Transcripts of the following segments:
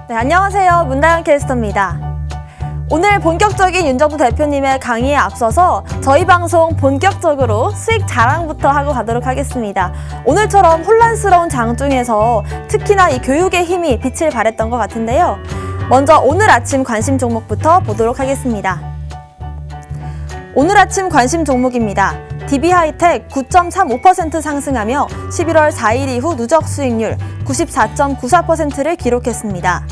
네, 안녕하세요. 문다연 캐스터입니다. 오늘 본격적인 윤정두 대표님의 강의에 앞서서 저희 방송 본격적으로 수익 자랑부터 하고 가도록 하겠습니다. 오늘처럼 혼란스러운 장 중에서 특히나 이 교육의 힘이 빛을 발했던 것 같은데요. 먼저 오늘 아침 관심 종목부터 보도록 하겠습니다. 오늘 아침 관심 종목입니다. DB하이텍 9.35% 상승하며 11월 4일 이후 누적 수익률 94.94%를 기록했습니다.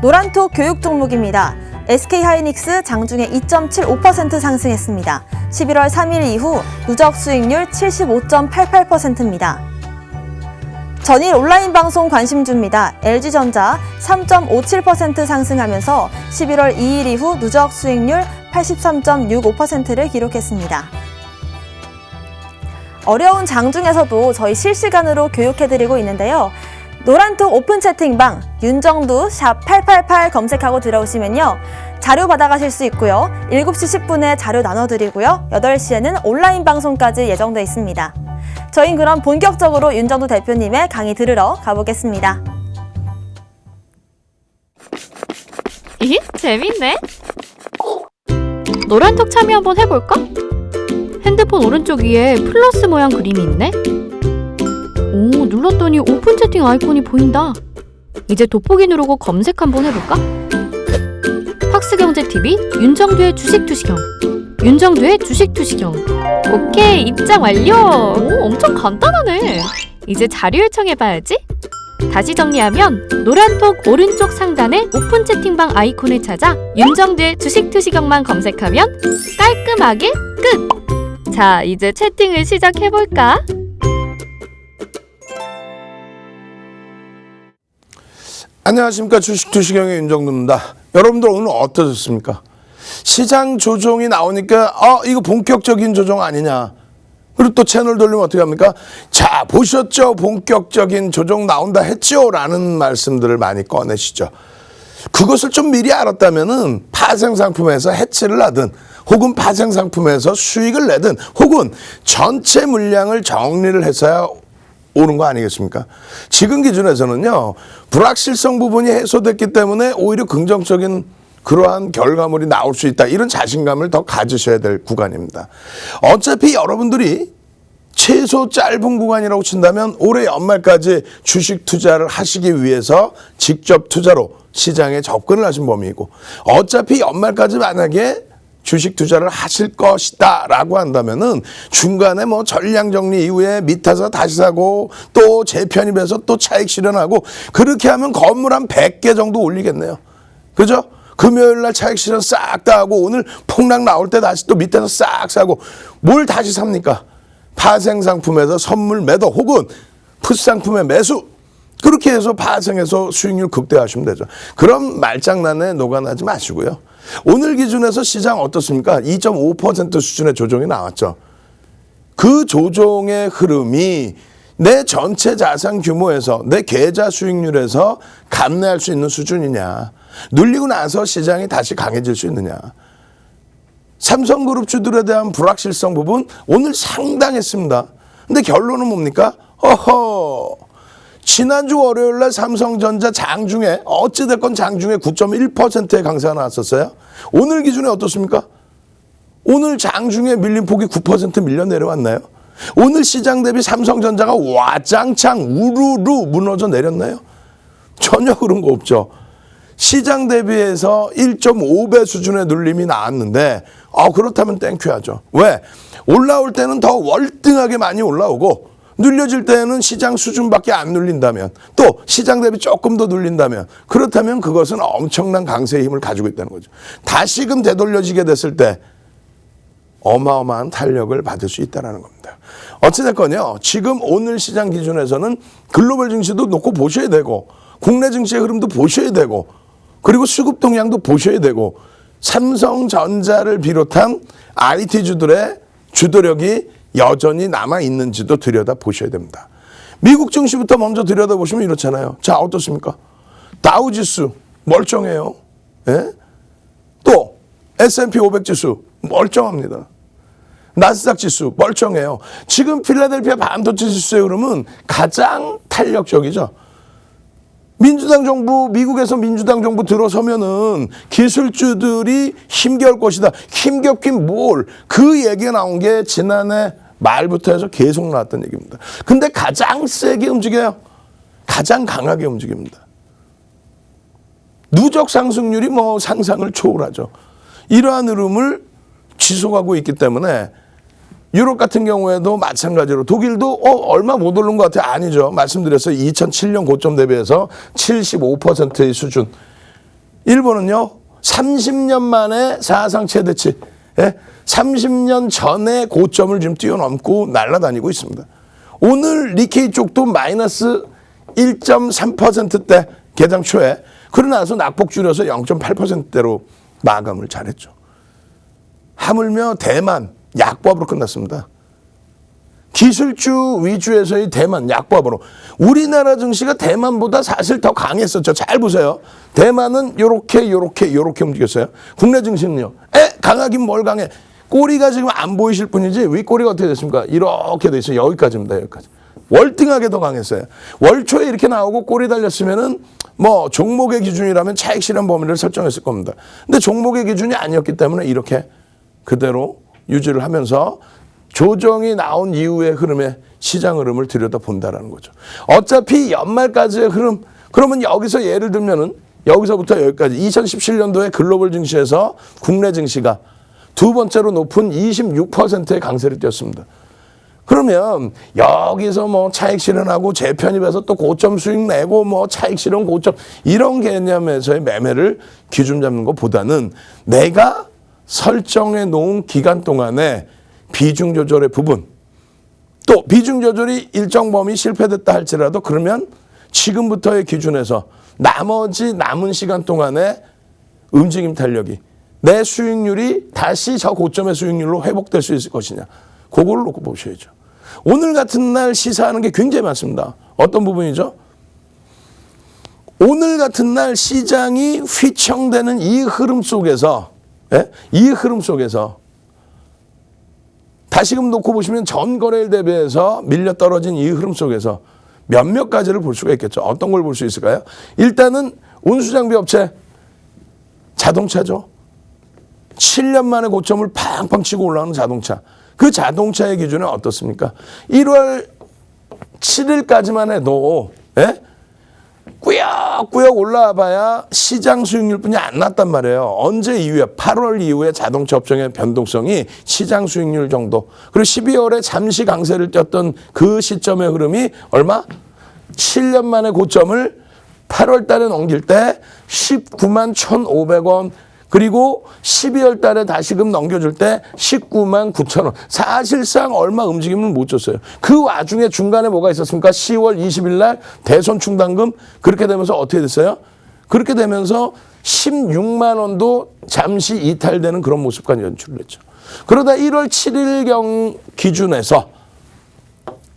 노란톡 교육 종목입니다. SK하이닉스 장중에 2.75% 상승했습니다. 11월 3일 이후 누적 수익률 75.88%입니다. 전일 온라인 방송 관심주입니다. LG전자 3.57% 상승하면서 11월 2일 이후 누적 수익률 83.65%를 기록했습니다. 어려운 장 중에서도 저희 실시간으로 교육해드리고 있는데요. 노란톡 오픈 채팅방 윤정두 샵888 검색하고 들어오시면요. 자료 받아가실 수 있고요. 7시 10분에 자료 나눠드리고요. 8시에는 온라인 방송까지 예정돼 있습니다. 저희는 그럼 본격적으로 윤정두 대표님의 강의 들으러 가보겠습니다. 이? 재밌네. 노란톡 참여 한번 해볼까? 핸드폰 오른쪽 위에 플러스 모양 그림이 있네? 오, 눌렀더니 오픈 채팅 아이콘이 보인다. 이제 돋보기 누르고 검색 한번 해볼까? 팍스경제TV 윤정두의 주식투시경. 윤정두의 주식투시경. 오케이, 입장 완료. 오, 엄청 간단하네. 이제 자료 요청해봐야지. 다시 정리하면 노란톡 오른쪽 상단에 오픈 채팅방 아이콘을 찾아 윤정두의 주식투시경만 검색하면 깔끔하게 끝! 자, 이제 채팅을 시작해볼까? 안녕하십니까. 주식투시경의 윤정두입니다. 여러분들 오늘 어떠셨습니까? 시장 조정이 나오니까 이거 본격적인 조정 아니냐. 그리고 또 채널 돌리면 어떻게 합니까? 자, 보셨죠? 본격적인 조정 나온다 했죠? 라는 말씀들을 많이 꺼내시죠. 그것을 좀 미리 알았다면은 파생상품에서 해치를 하든 혹은 파생상품에서 수익을 내든 혹은 전체 물량을 정리를 했어야 오는 거 아니겠습니까? 지금 기준에서는요, 불확실성 부분이 해소됐기 때문에 오히려 긍정적인 그러한 결과물이 나올 수 있다. 이런 자신감을 더 가지셔야 될 구간입니다. 어차피 여러분들이 최소 짧은 구간이라고 친다면 올해 연말까지 주식 투자를 하시기 위해서 직접 투자로 시장에 접근을 하신 범위이고, 어차피 연말까지 만약에 주식 투자를 하실 것이다 라고 한다면은 중간에 뭐 전량 정리 이후에 밑에서 다시 사고 또 재편입해서 또 차익 실현하고 그렇게 하면 건물 한 100개 정도 올리겠네요. 그죠? 금요일 날 차익 실현 싹 다 하고 오늘 폭락 나올 때 다시 또 밑에서 싹 사고 뭘 다시 삽니까? 파생상품에서 선물 매도 혹은 풋상품의 매수, 그렇게 해서 파생해서 수익률 극대화하시면 되죠. 그럼 말장난에 녹아나지 마시고요. 오늘 기준에서 시장 어떻습니까? 2.5% 수준의 조정이 나왔죠. 그 조정의 흐름이 내 전체 자산 규모에서 내 계좌 수익률에서 감내할 수 있는 수준이냐, 눌리고 나서 시장이 다시 강해질 수 있느냐. 삼성그룹 주들에 대한 불확실성 부분 오늘 상당했습니다. 근데 결론은 뭡니까? 지난주 월요일 날 삼성전자 장중에 어찌됐건 장중에 9.1%의 강세가 나왔었어요. 오늘 기준에 어떻습니까? 오늘 장중에 밀린 폭이 9% 밀려 내려왔나요? 오늘 시장 대비 삼성전자가 와장창 우르르 무너져 내렸나요? 전혀 그런 거 없죠. 시장 대비해서 1.5배 수준의 눌림이 나왔는데 그렇다면 땡큐하죠. 왜? 올라올 때는 더 월등하게 많이 올라오고 눌려질 때는 시장 수준밖에 안 눌린다면, 또 시장 대비 조금 더 눌린다면, 그렇다면 그것은 엄청난 강세의 힘을 가지고 있다는 거죠. 다시금 되돌려지게 됐을 때 어마어마한 탄력을 받을 수 있다는 겁니다. 어찌됐건요, 지금 오늘 시장 기준에서는 글로벌 증시도 놓고 보셔야 되고 국내 증시의 흐름도 보셔야 되고 그리고 수급 동향도 보셔야 되고 삼성전자를 비롯한 IT주들의 주도력이 여전히 남아있는지도 들여다보셔야 됩니다. 미국 증시부터 먼저 들여다보시면 이렇잖아요. 자, 어떻습니까? 다우지수 멀쩡해요. 예? 또 S&P 500 지수 멀쩡합니다. 나스닥 지수 멀쩡해요. 지금 필라델피아 반도체 지수의 흐름은 가장 탄력적이죠. 민주당 정부, 미국에서 민주당 정부 들어서면은 기술주들이 힘겨울 것이다. 힘겹긴 뭘. 그 얘기가 나온 게 지난해 말부터 해서 계속 나왔던 얘기입니다. 근데 가장 세게 움직여요. 가장 강하게 움직입니다. 누적 상승률이 뭐 상상을 초월하죠. 이러한 흐름을 지속하고 있기 때문에 유럽 같은 경우에도 마찬가지로 독일도 얼마 못 오른 것 같아요. 아니죠. 말씀드렸어요. 2007년 고점 대비해서 75%의 수준. 일본은요. 30년 만에 사상 최대치. 30년 전의 고점을 지금 뛰어넘고 날아다니고 있습니다. 오늘 니케이 쪽도 마이너스 1.3%대 개장 초에 그러고 나서 낙폭 줄여서 0.8%대로 마감을 잘했죠. 하물며 대만 약보합으로 끝났습니다. 기술주 위주에서의 대만 약보합으로. 우리나라 증시가 대만보다 사실 더 강했었죠. 잘 보세요. 대만은 요렇게 움직였어요. 국내 증시는요. 강하긴 뭘 강해. 꼬리가 지금 안 보이실 뿐이지 윗꼬리가 어떻게 됐습니까? 이렇게 돼 있어요. 여기까지입니다. 여기까지. 월등하게 더 강했어요. 월초에 이렇게 나오고 꼬리 달렸으면은 뭐 종목의 기준이라면 차익 실현 범위를 설정했을 겁니다. 근데 종목의 기준이 아니었기 때문에 이렇게 그대로 유지를 하면서 조정이 나온 이후의 흐름에 시장 흐름을 들여다본다라는 거죠. 어차피 연말까지의 흐름, 그러면 여기서 예를 들면은 여기서부터 여기까지 2017년도에 글로벌 증시에서 국내 증시가 두 번째로 높은 26%의 강세를 띄었습니다. 그러면 여기서 뭐 차익 실현하고 재편입해서 또 고점 수익 내고 뭐 차익 실현 고점 이런 개념에서의 매매를 기준 잡는 것보다는 내가 설정해 놓은 기간 동안에 비중 조절의 부분, 또 비중 조절이 일정 범위 실패됐다 할지라도 그러면 지금부터의 기준에서 나머지 남은 시간 동안에 움직임 탄력이 내 수익률이 다시 저 고점의 수익률로 회복될 수 있을 것이냐, 그걸 놓고 보셔야죠. 오늘 같은 날 시사하는 게 굉장히 많습니다. 어떤 부분이죠? 오늘 같은 날 시장이 휘청대는 이 흐름 속에서 이 흐름 속에서 다시금 놓고 보시면 전 거래일 대비해서 밀려 떨어진 이 흐름 속에서 몇몇 가지를 볼 수가 있겠죠. 어떤 걸 볼 수 있을까요? 일단은 운수장비 업체 자동차죠. 7년 만에 고점을 팡팡 치고 올라오는 자동차. 그 자동차의 기준은 어떻습니까? 1월 7일까지만 해도 꾸역꾸역 올라와 봐야 시장 수익률뿐이 안 났단 말이에요. 언제 이후에 8월 이후에 자동차 업종의 변동성이 시장 수익률 정도. 그리고 12월에 잠시 강세를 띄었던 그 시점의 흐름이 얼마? 7년 만에 고점을 8월 달에 넘길 때 19만 1,500원. 그리고 12월 달에 다시금 넘겨줄 때 19만 9천 원. 사실상 얼마 움직임을 못 줬어요. 그 와중에 중간에 뭐가 있었습니까? 10월 20일 날 대손 충당금. 그렇게 되면서 어떻게 됐어요? 그렇게 되면서 16만 원도 잠시 이탈되는 그런 모습까지 연출을 했죠. 그러다 1월 7일경 기준에서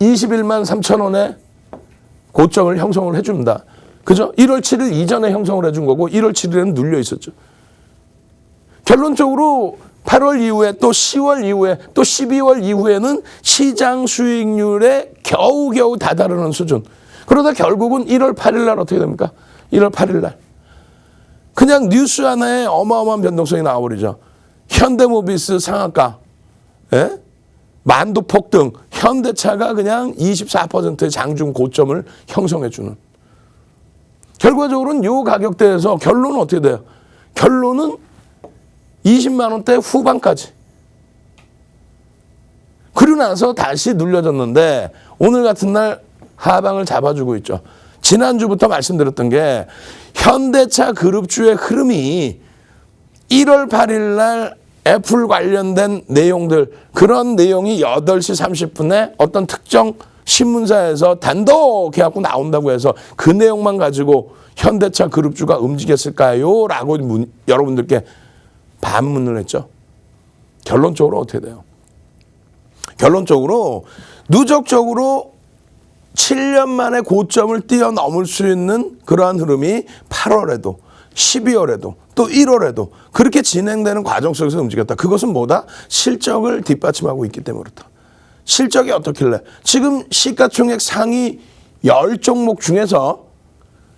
21만 3천 원의 고점을 형성을 해줍니다. 그죠? 1월 7일 이전에 형성을 해준 거고 1월 7일에는 눌려 있었죠. 결론적으로 8월 이후에 또 10월 이후에 또 12월 이후에는 시장 수익률에 겨우겨우 다다르는 수준. 그러다 결국은 1월 8일 날 어떻게 됩니까? 1월 8일 날. 그냥 뉴스 하나에 어마어마한 변동성이 나와버리죠. 현대모비스 상한가, 만두 폭등, 현대차가 그냥 24%의 장중 고점을 형성해주는. 결과적으로는 이 가격대에서 결론은 어떻게 돼요? 결론은 20만 원대 후반까지. 그러고 나서 다시 눌려졌는데 오늘 같은 날 하방을 잡아주고 있죠. 지난주부터 말씀드렸던 게 현대차 그룹주의 흐름이 1월 8일 날 애플 관련된 내용들, 그런 내용이 8시 30분에 어떤 특정 신문사에서 단독 해갖고 나온다고 해서 그 내용만 가지고 현대차 그룹주가 움직였을까요? 라고 여러분들께 반문을 했죠. 결론적으로 어떻게 돼요? 결론적으로 누적적으로 7년 만에 고점을 뛰어넘을 수 있는 그러한 흐름이 8월에도 12월에도 또 1월에도 그렇게 진행되는 과정 속에서 움직였다. 그것은 뭐다? 실적을 뒷받침하고 있기 때문에 그렇다. 실적이 어떻길래? 지금 시가총액 상위 10종목 중에서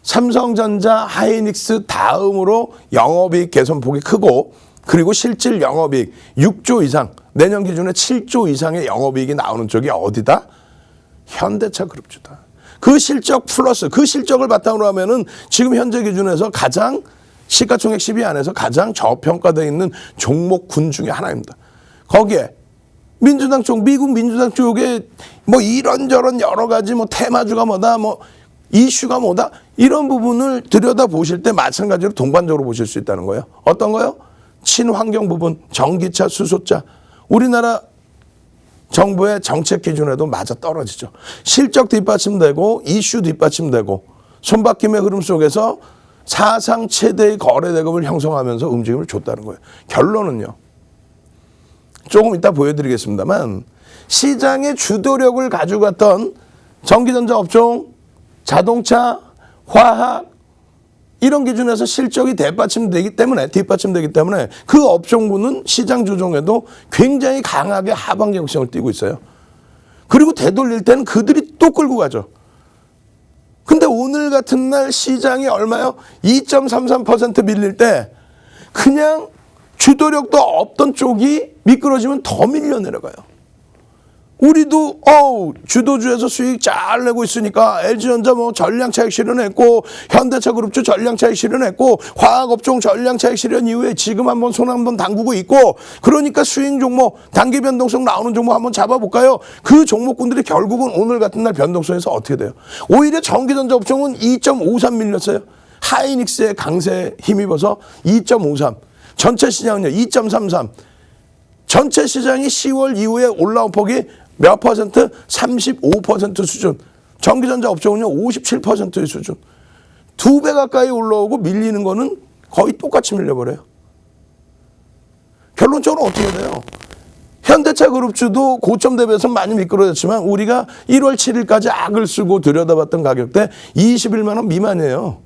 삼성전자, 하이닉스 다음으로 영업이익 개선폭이 크고 그리고 실질 영업이익 6조 이상, 내년 기준에 7조 이상의 영업이익이 나오는 쪽이 어디다? 현대차 그룹주다. 그 실적 플러스 그 실적을 바탕으로 하면은 지금 현재 기준에서 가장 시가총액 10위 안에서 가장 저평가되어 있는 종목군 중에 하나입니다. 거기에 민주당 쪽, 미국 민주당 쪽에 뭐 이런저런 여러 가지 뭐 테마주가 뭐다, 뭐 이슈가 뭐다, 이런 부분을 들여다 보실 때 마찬가지로 동반적으로 보실 수 있다는 거예요. 어떤 거요? 친환경 부분, 전기차, 수소차. 우리나라 정부의 정책 기준에도 맞아 떨어지죠. 실적 뒷받침되고 이슈 뒷받침되고 손바뀜의 흐름 속에서 사상 최대의 거래 대금을 형성하면서 움직임을 줬다는 거예요. 결론은요. 조금 이따 보여드리겠습니다만 시장의 주도력을 가져갔던 전기전자 업종, 자동차, 화학 이런 기준에서 실적이 뒷받침되기 때문에 그 업종군은 시장 조정에도 굉장히 강하게 하방 경성을 띠고 있어요. 그리고 되돌릴 때는 그들이 또 끌고 가죠. 근데 오늘 같은 날 시장이 얼마요? 2.33% 밀릴 때 그냥 주도력도 없던 쪽이 미끄러지면 더 밀려 내려가요. 우리도 주도주에서 수익 잘 내고 있으니까 LG전자 뭐 전량 차익 실현했고 현대차 그룹주 전량 차익 실현했고 화학업종 전량 차익 실현 이후에 지금 한번 손 한번 담그고 있고 그러니까 수익 종목 단기 변동성 나오는 종목 한번 잡아볼까요? 그 종목군들이 결국은 오늘 같은 날 변동성에서 어떻게 돼요? 오히려 전기전자 업종은 2.53 밀렸어요. 하이닉스의 강세에 힘입어서 2.53. 전체 시장은요 2.33. 전체 시장이 10월 이후에 올라온 폭이 몇 퍼센트? 35% 수준. 전기전자 업종은요 57%의 수준. 2배 가까이 올라오고 밀리는 거는 거의 똑같이 밀려버려요. 결론적으로 어떻게 돼요? 현대차 그룹주도 고점 대비해서 많이 미끄러졌지만 우리가 1월 7일까지 악을 쓰고 들여다봤던 가격대 21만 원 미만이에요.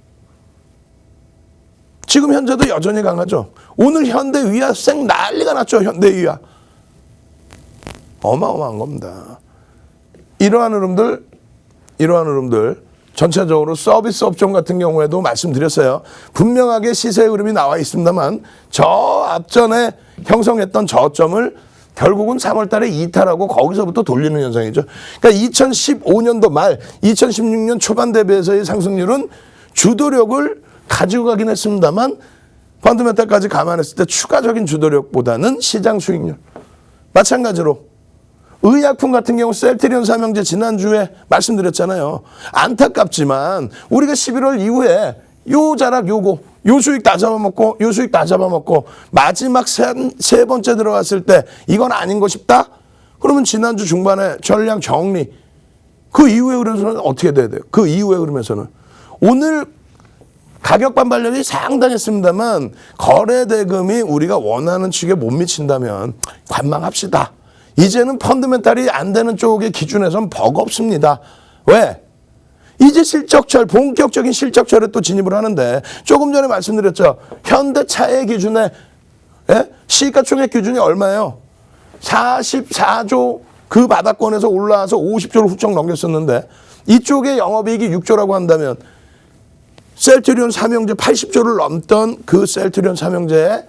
지금 현재도 여전히 강하죠. 오늘 현대위아 쌩 난리가 났죠. 현대위아. 어마어마한 겁니다. 이러한 흐름들 전체적으로 서비스 업종 같은 경우에도 말씀드렸어요. 분명하게 시세 흐름이 나와 있습니다만 저 앞전에 형성했던 저점을 결국은 3월 달에 이탈하고 거기서부터 돌리는 현상이죠. 그러니까 2015년도 말 2016년 초반 대비해서의 상승률은 주도력을 가지고 가긴 했습니다만 펀드멘탈까지 감안했을 때 추가적인 주도력보다는 시장 수익률. 마찬가지로 의약품 같은 경우 셀트리온 삼형제 지난주에 말씀드렸잖아요. 안타깝지만 우리가 11월 이후에 요 자락 요 수익 다 잡아먹고 마지막 세 번째 들어갔을 때 이건 아닌 거 싶다? 그러면 지난주 중반에 전량 정리. 그 이후의 흐름에서는 어떻게 돼야 돼요? 그 이후의 흐름에서는 오늘 가격 반발력이 상당했습니다만 거래 대금이 우리가 원하는 측에 못 미친다면 관망합시다. 이제는 펀드멘탈이 안 되는 쪽의 기준에서는 버겁습니다. 왜? 이제 본격적인 실적철에 또 진입을 하는데 조금 전에 말씀드렸죠. 현대차의 기준에 시가총액 기준이 얼마예요? 44조 그 바닥권에서 올라와서 50조를 훌쩍 넘겼었는데 이쪽에 영업이익이 6조라고 한다면 셀트리온 삼형제 80조를 넘던 그 셀트리온 삼형제의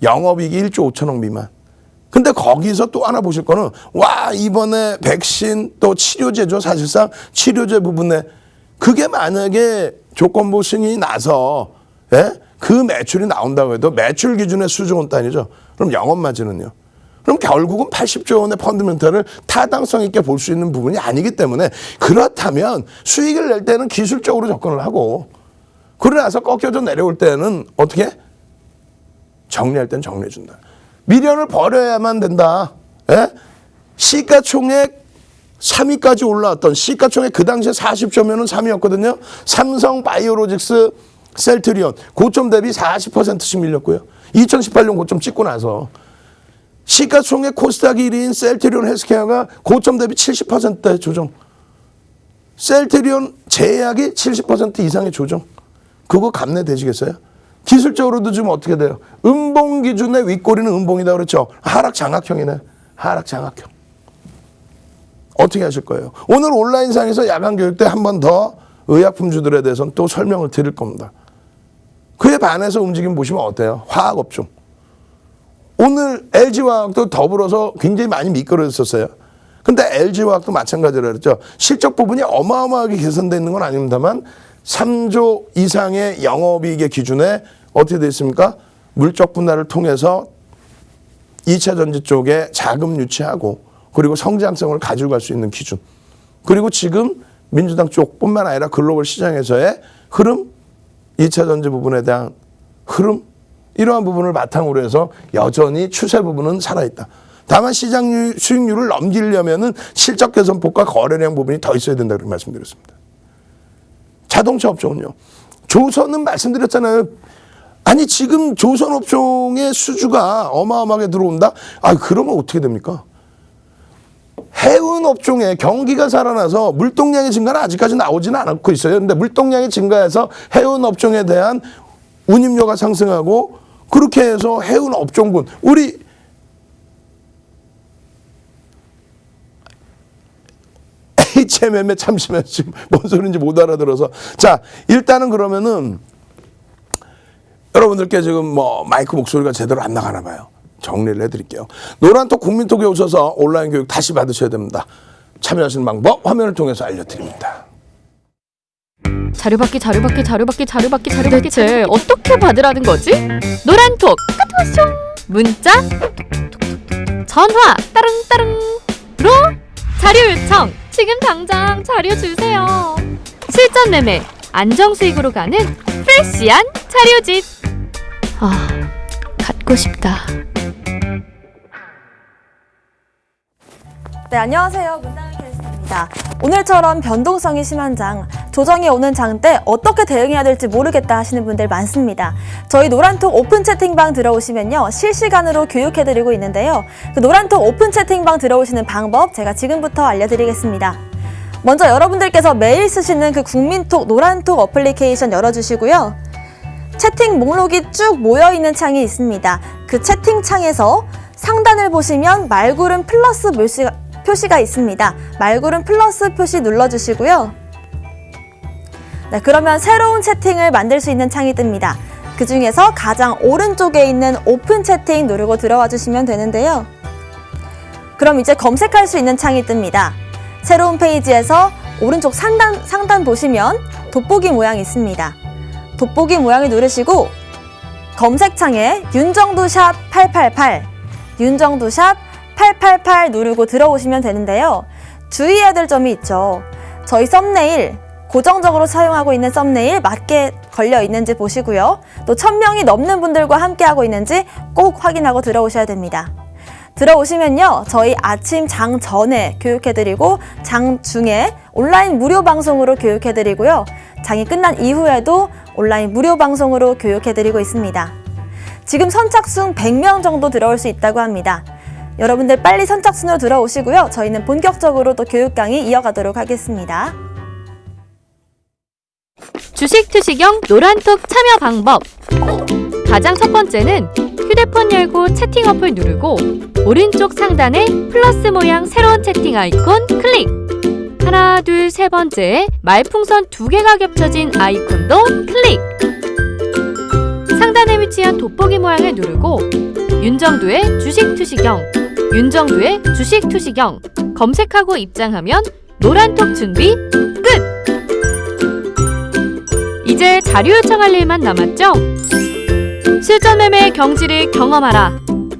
영업이익이 1조 5천억 미만. 근데 거기서 또 하나 보실 거는 이번에 백신 또 치료제죠. 사실상 치료제 부분에 그게 만약에 조건부 승인이 나서 그 매출이 나온다고 해도 매출 기준의 수조 원 단위죠. 그럼 영업 마진은요. 그럼 결국은 80조 원의 펀드멘탈을 타당성 있게 볼 수 있는 부분이 아니기 때문에 그렇다면 수익을 낼 때는 기술적으로 접근을 하고 그러고 나서 꺾여져 내려올 때는 어떻게? 정리할 땐 정리해준다. 미련을 버려야만 된다. 시가총액 3위까지 올라왔던 시가총액 그 당시에 40조면은 3위였거든요. 삼성 바이오로직스 셀트리온 고점 대비 40%씩 밀렸고요. 2018년 고점 찍고 나서 시가총액 코스닥 1위인 셀트리온 헬스케어가 고점 대비 70%의 조정. 셀트리온 제약이 70% 이상의 조정. 그거 감내되시겠어요? 기술적으로도 지금 어떻게 돼요? 음봉 기준의 윗꼬리는 음봉이다 그렇죠? 하락 장악형이네. 하락 장악형. 어떻게 하실 거예요? 오늘 온라인상에서 야간 교육 때 한 번 더 의약품주들에 대해서는 또 설명을 드릴 겁니다. 그에 반해서 움직임 보시면 어때요? 화학업종. 오늘 LG화학도 더불어서 굉장히 많이 미끄러졌었어요. 근데 LG화학도 마찬가지로 그랬죠. 실적 부분이 어마어마하게 개선되어 있는 건 아닙니다만 3조 이상의 영업이익의 기준에 어떻게 되어 있습니까? 물적 분할을 통해서 2차 전지 쪽에 자금 유치하고 그리고 성장성을 가지고 갈 수 있는 기준. 그리고 지금 민주당 쪽뿐만 아니라 글로벌 시장에서의 흐름, 2차 전지 부분에 대한 흐름, 이러한 부분을 바탕으로 해서 여전히 추세 부분은 살아있다. 다만 시장 수익률을 넘기려면은 실적 개선폭과 거래량 부분이 더 있어야 된다 그렇게 말씀드렸습니다. 자동차 업종은요. 조선은 말씀드렸잖아요. 아니 지금 조선 업종의 수주가 어마어마하게 들어온다? 아 그러면 어떻게 됩니까? 해운 업종에 경기가 살아나서 물동량의 증가는 아직까지 나오지는 않고 있어요. 근데 물동량이 증가해서 해운 업종에 대한 운임료가 상승하고 그렇게 해서 해운 업종군 우리 HMM에 참시면 지금 뭔 소리인지 못 알아들어서 자 일단은 그러면은 여러분들께 지금 뭐 마이크 목소리가 제대로 안 나가나 봐요. 정리를 해드릴게요. 노란톡 국민톡에 오셔서 온라인 교육 다시 받으셔야 됩니다. 참여하시는 방법 화면을 통해서 알려드립니다. 자료받기 대체 어떻게 받으라는 거지? 노란톡 까투쇼 문자 전화 따릉따릉로 자료 요청 지금 당장 자료 주세요. 실전 매매 안정수익으로 가는 프레시한 자료집. 아 갖고 싶다. 네, 안녕하세요. 문다은 캐스터입니다. 오늘처럼 변동성이 심한 장, 조정이 오는 장 때 어떻게 대응해야 될지 모르겠다 하시는 분들 많습니다. 저희 노란톡 오픈 채팅방 들어오시면요. 실시간으로 교육해드리고 있는데요. 그 노란톡 오픈 채팅방 들어오시는 방법 제가 지금부터 알려드리겠습니다. 먼저 여러분들께서 매일 쓰시는 그 국민톡 노란톡 어플리케이션 열어주시고요. 채팅 목록이 쭉 모여있는 창이 있습니다. 그 채팅창에서 상단을 보시면 말구름 플러스 표시가 있습니다. 말구름 플러스 표시 눌러주시고요. 네, 그러면 새로운 채팅을 만들 수 있는 창이 뜹니다. 그 중에서 가장 오른쪽에 있는 오픈 채팅 누르고 들어와 주시면 되는데요. 그럼 이제 검색할 수 있는 창이 뜹니다. 새로운 페이지에서 오른쪽 상단 보시면 돋보기 모양이 있습니다. 돋보기 모양을 누르시고 검색창에 윤정두샵 888 윤정두샵 888 누르고 들어오시면 되는데요. 주의해야 될 점이 있죠. 저희 썸네일, 고정적으로 사용하고 있는 썸네일 맞게 걸려 있는지 보시고요. 또 1000명이 넘는 분들과 함께하고 있는지 꼭 확인하고 들어오셔야 됩니다. 들어오시면요. 저희 아침 장 전에 교육해드리고 장 중에 온라인 무료 방송으로 교육해드리고요. 장이 끝난 이후에도 온라인 무료 방송으로 교육해드리고 있습니다. 지금 선착순 100명 정도 들어올 수 있다고 합니다. 여러분들 빨리 선착순으로 들어오시고요. 저희는 본격적으로 또 교육 강의 이어가도록 하겠습니다. 주식 투시경 노란톡 참여 방법. 가장 첫 번째는 휴대폰 열고 채팅 어플 누르고 오른쪽 상단에 플러스 모양 새로운 채팅 아이콘 클릭. 하나, 둘, 세 번째에 말풍선 2개가 겹쳐진 아이콘도 클릭. 상단에 위치한 돋보기 모양을 누르고 윤정두의 주식 투시경, 윤정두의 주식 투시경 검색하고 입장하면 노란톡 준비 끝! 이제 자료 요청할 일만 남았죠? 실전 매매 경지를 경험하라.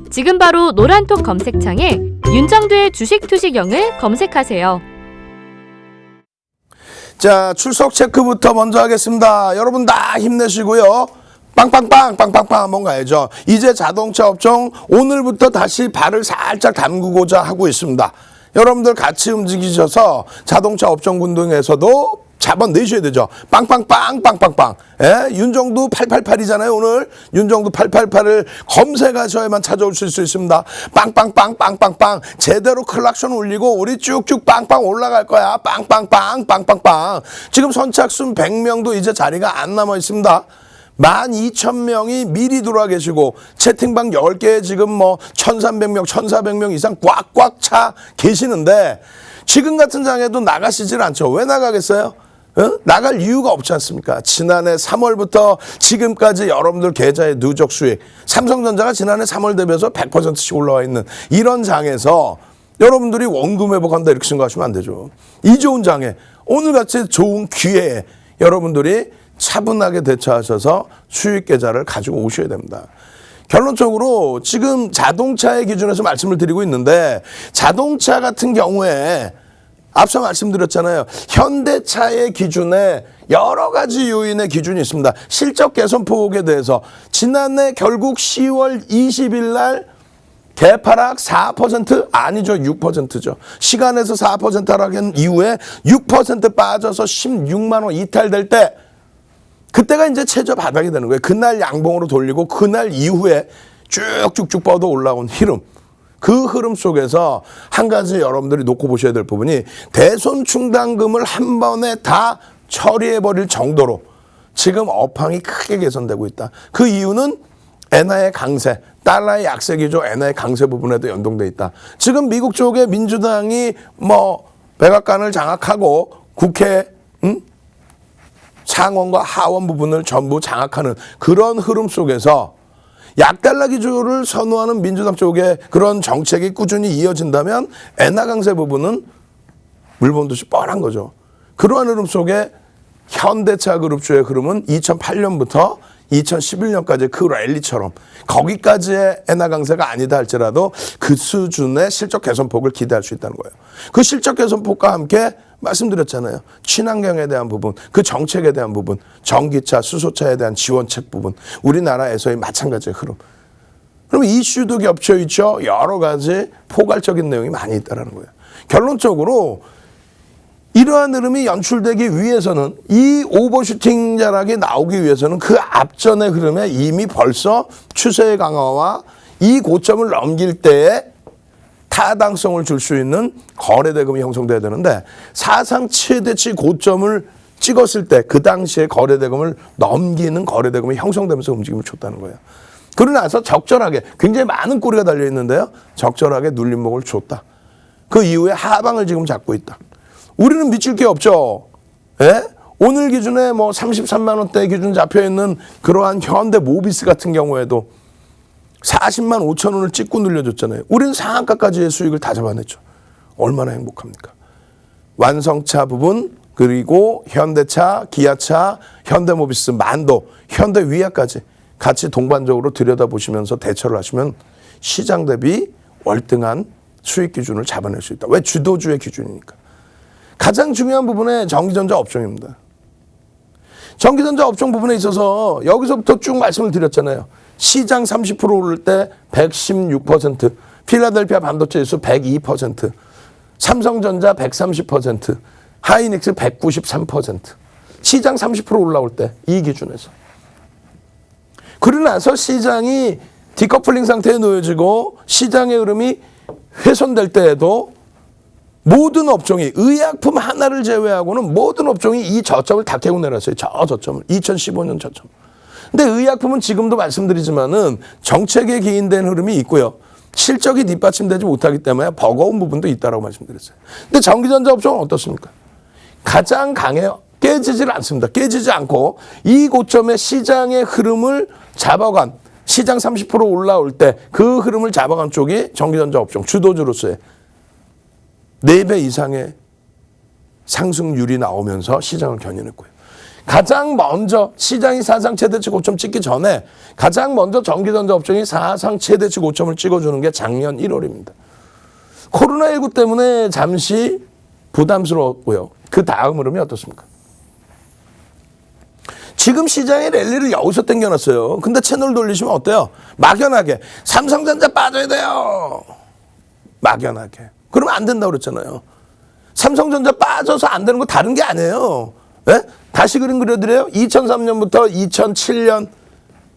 지금 바로 노란톡 검색창에 윤정두의 주식 투시경을 검색하세요. 자, 출석 체크부터 먼저 하겠습니다. 여러분 다 힘내시고요. 빵빵빵 한번 가야죠. 이제 자동차 업종 오늘부터 다시 발을 살짝 담그고자 하고 있습니다. 여러분들 같이 움직이셔서 자동차 업종 군동에서도 잡아내셔야 되죠. 빵빵빵. 예? 윤정두 888이잖아요. 오늘 윤정두 888을 검색하셔야만 찾아오실 수 있습니다. 빵빵빵. 제대로 클락션 울리고 우리 쭉쭉 빵빵 올라갈 거야. 빵빵빵. 지금 선착순 100명도 이제 자리가 안 남아 있습니다. 12,000명이 미리 들어와 계시고 채팅방 10개에 지금 뭐 1,300명, 1,400명 이상 꽉꽉 차 계시는데 지금 같은 장에도 나가시질 않죠. 왜 나가겠어요? 나갈 이유가 없지 않습니까? 지난해 3월부터 지금까지 여러분들 계좌의 누적 수익, 삼성전자가 지난해 3월 대비해서 100%씩 올라와 있는 이런 장에서 여러분들이 원금 회복한다 이렇게 생각하시면 안 되죠. 이 좋은 장에 오늘같이 좋은 기회에 여러분들이 차분하게 대처하셔서 수익 계좌를 가지고 오셔야 됩니다. 결론적으로 지금 자동차의 기준에서 말씀을 드리고 있는데 자동차 같은 경우에 앞서 말씀드렸잖아요. 현대차의 기준에 여러 가지 요인의 기준이 있습니다. 실적 개선폭에 대해서 지난해 결국 10월 20일 날 개파락 4% 아니죠. 6%죠. 시간에서 4% 하락한 이후에 6% 빠져서 16만 원 이탈될 때 그때가 이제 최저 바닥이 되는 거예요. 그날 양봉으로 돌리고 그날 이후에 쭉쭉쭉 뻗어 올라온 흐름. 그 흐름 속에서 한 가지 여러분들이 놓고 보셔야 될 부분이 대손 충당금을 한 번에 다 처리해버릴 정도로 지금 업황이 크게 개선되고 있다. 그 이유는 엔화의 강세, 달러의 약세 기조, 엔화의 강세 부분에도 연동돼 있다. 지금 미국 쪽에 민주당이 백악관을 장악하고 국회 상원과 하원 부분을 전부 장악하는 그런 흐름 속에서 약달러 기조를 선호하는 민주당 쪽에 그런 정책이 꾸준히 이어진다면 엔화 강세 부분은 물본듯이 뻔한 거죠. 그러한 흐름 속에 현대차 그룹주의 흐름은 2008년부터 2011년까지 그 랠리처럼 거기까지의 엔화 강세가 아니다 할지라도 그 수준의 실적 개선폭을 기대할 수 있다는 거예요. 그 실적 개선폭과 함께 말씀드렸잖아요. 친환경에 대한 부분, 그 정책에 대한 부분, 전기차, 수소차에 대한 지원책 부분, 우리나라에서의 마찬가지의 흐름. 그럼 이슈도 겹쳐 있죠. 여러 가지 포괄적인 내용이 많이 있다는 거예요. 결론적으로 이러한 흐름이 연출되기 위해서는 이 오버슈팅 자락이 나오기 위해서는 그 앞전의 흐름에 이미 벌써 추세 강화와 이 고점을 넘길 때에 타당성을 줄 수 있는 거래대금이 형성돼야 되는데 사상 최대치 고점을 찍었을 때 그 당시에 거래대금을 넘기는 거래대금이 형성되면서 움직임을 줬다는 거예요. 그러고 나서 적절하게 굉장히 많은 꼬리가 달려있는데요. 적절하게 눌림목을 줬다. 그 이후에 하방을 지금 잡고 있다. 우리는 미칠 게 없죠. 예? 오늘 기준에 33만 원대 기준 잡혀있는 그러한 현대 모비스 같은 경우에도 40만 5천 원을 찍고 늘려줬잖아요. 우리는 상한가까지의 수익을 다 잡아냈죠. 얼마나 행복합니까? 완성차 부분 그리고 현대차, 기아차, 현대모비스, 만도, 현대위아까지 같이 동반적으로 들여다보시면서 대처를 하시면 시장 대비 월등한 수익 기준을 잡아낼 수 있다. 왜? 주도주의 기준이니까. 가장 중요한 부분은 전기전자 업종입니다. 전기전자 업종 부분에 있어서 여기서부터 쭉 말씀을 드렸잖아요. 시장 30% 오를 때 116%, 필라델피아 반도체 지수 102%, 삼성전자 130%, 하이닉스 193%. 시장 30% 올라올 때 이 기준에서. 그러고 나서 시장이 디커플링 상태에 놓여지고 시장의 흐름이 훼손될 때에도 모든 업종이 의약품 하나를 제외하고는 모든 업종이 이 저점을 다 깨고 내렸어요. 저점을. 2015년 저점. 근데 의약품은 지금도 말씀드리지만은 정책에 기인된 흐름이 있고요. 실적이 뒷받침되지 못하기 때문에 버거운 부분도 있다라고 말씀드렸어요. 근데 전기전자 업종은 어떻습니까? 가장 강해요. 깨지질 않습니다. 깨지지 않고 이 고점의 시장의 흐름을 잡아간 시장 30% 올라올 때 그 흐름을 잡아간 쪽이 전기전자 업종 주도주로서의 4배 이상의 상승률이 나오면서 시장을 견인했고요. 가장 먼저 시장이 사상 최대치 고점 찍기 전에 가장 먼저 전기전자 업종이 사상 최대치 고점을 찍어주는 게 작년 1월입니다. 코로나19 때문에 잠시 부담스러웠고요. 그 다음 흐름이 어떻습니까? 지금 시장의 랠리를 여기서 당겨놨어요. 근데 채널 돌리시면 어때요? 막연하게 삼성전자 빠져야 돼요. 막연하게. 그러면 안 된다고 그랬잖아요. 삼성전자 빠져서 안 되는 거 다른 게 아니에요. 예? 다시 그림 그려드려요. 2003년부터 2007년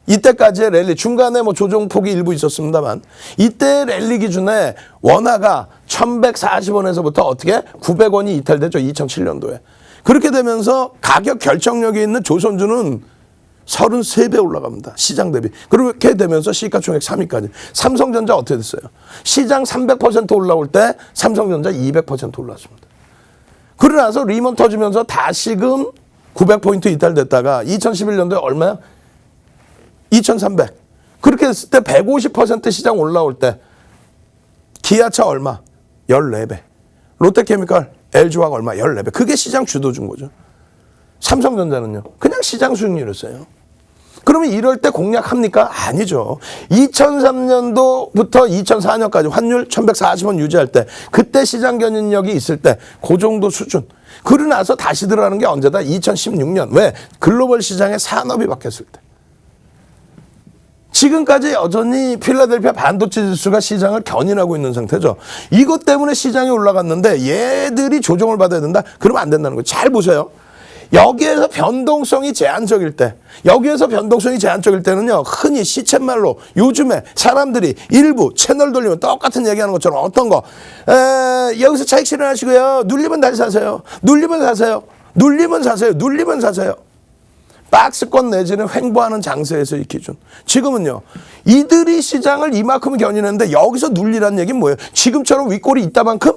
이때까지의 랠리 중간에 조정폭이 일부 있었습니다만 이때 랠리 기준에 원화가 1140원에서부터 어떻게 900원이 이탈되죠. 2007년도에. 그렇게 되면서 가격 결정력이 있는 조선주는 33배 올라갑니다. 시장 대비. 그렇게 되면서 시가총액 3위까지. 삼성전자 어떻게 됐어요? 시장 300% 올라올 때 삼성전자 200% 올랐습니다. 그러고 나서 리먼 터지면서 다시금 900포인트 이탈됐다가 2011년도에 얼마야? 2300. 그렇게 했을 때 150% 시장 올라올 때 기아차 얼마? 14배. 롯데케미칼, LG화학 얼마? 14배. 그게 시장 주도준 거죠. 삼성전자는요. 그냥 시장 수익률이었어요. 그러면 이럴 때 공략합니까? 아니죠. 2003년도부터 2004년까지 환율 1140원 유지할 때 그때 시장 견인력이 있을 때 그 정도 수준. 그러고 나서 다시 들어가는 게 언제다? 2016년. 왜? 글로벌 시장의 산업이 바뀌었을 때. 지금까지 여전히 필라델피아 반도체 지수가 시장을 견인하고 있는 상태죠. 이것 때문에 시장이 올라갔는데 얘들이 조정을 받아야 된다? 그러면 안 된다는 거예요. 잘 보세요. 여기에서 변동성이 제한적일 때, 는요, 흔히 시쳇말로 요즘에 사람들이 일부 채널 돌리면 똑같은 얘기하는 것처럼 어떤 거, 여기서 차익 실현하시고요. 눌리면 다시 사세요. 눌리면 사세요. 박스권 내지는 횡보하는 장세에서의 기준. 지금은요, 이들이 시장을 이만큼 견인했는데 여기서 눌리라는 얘기는 뭐예요? 지금처럼 윗골이 있다만큼,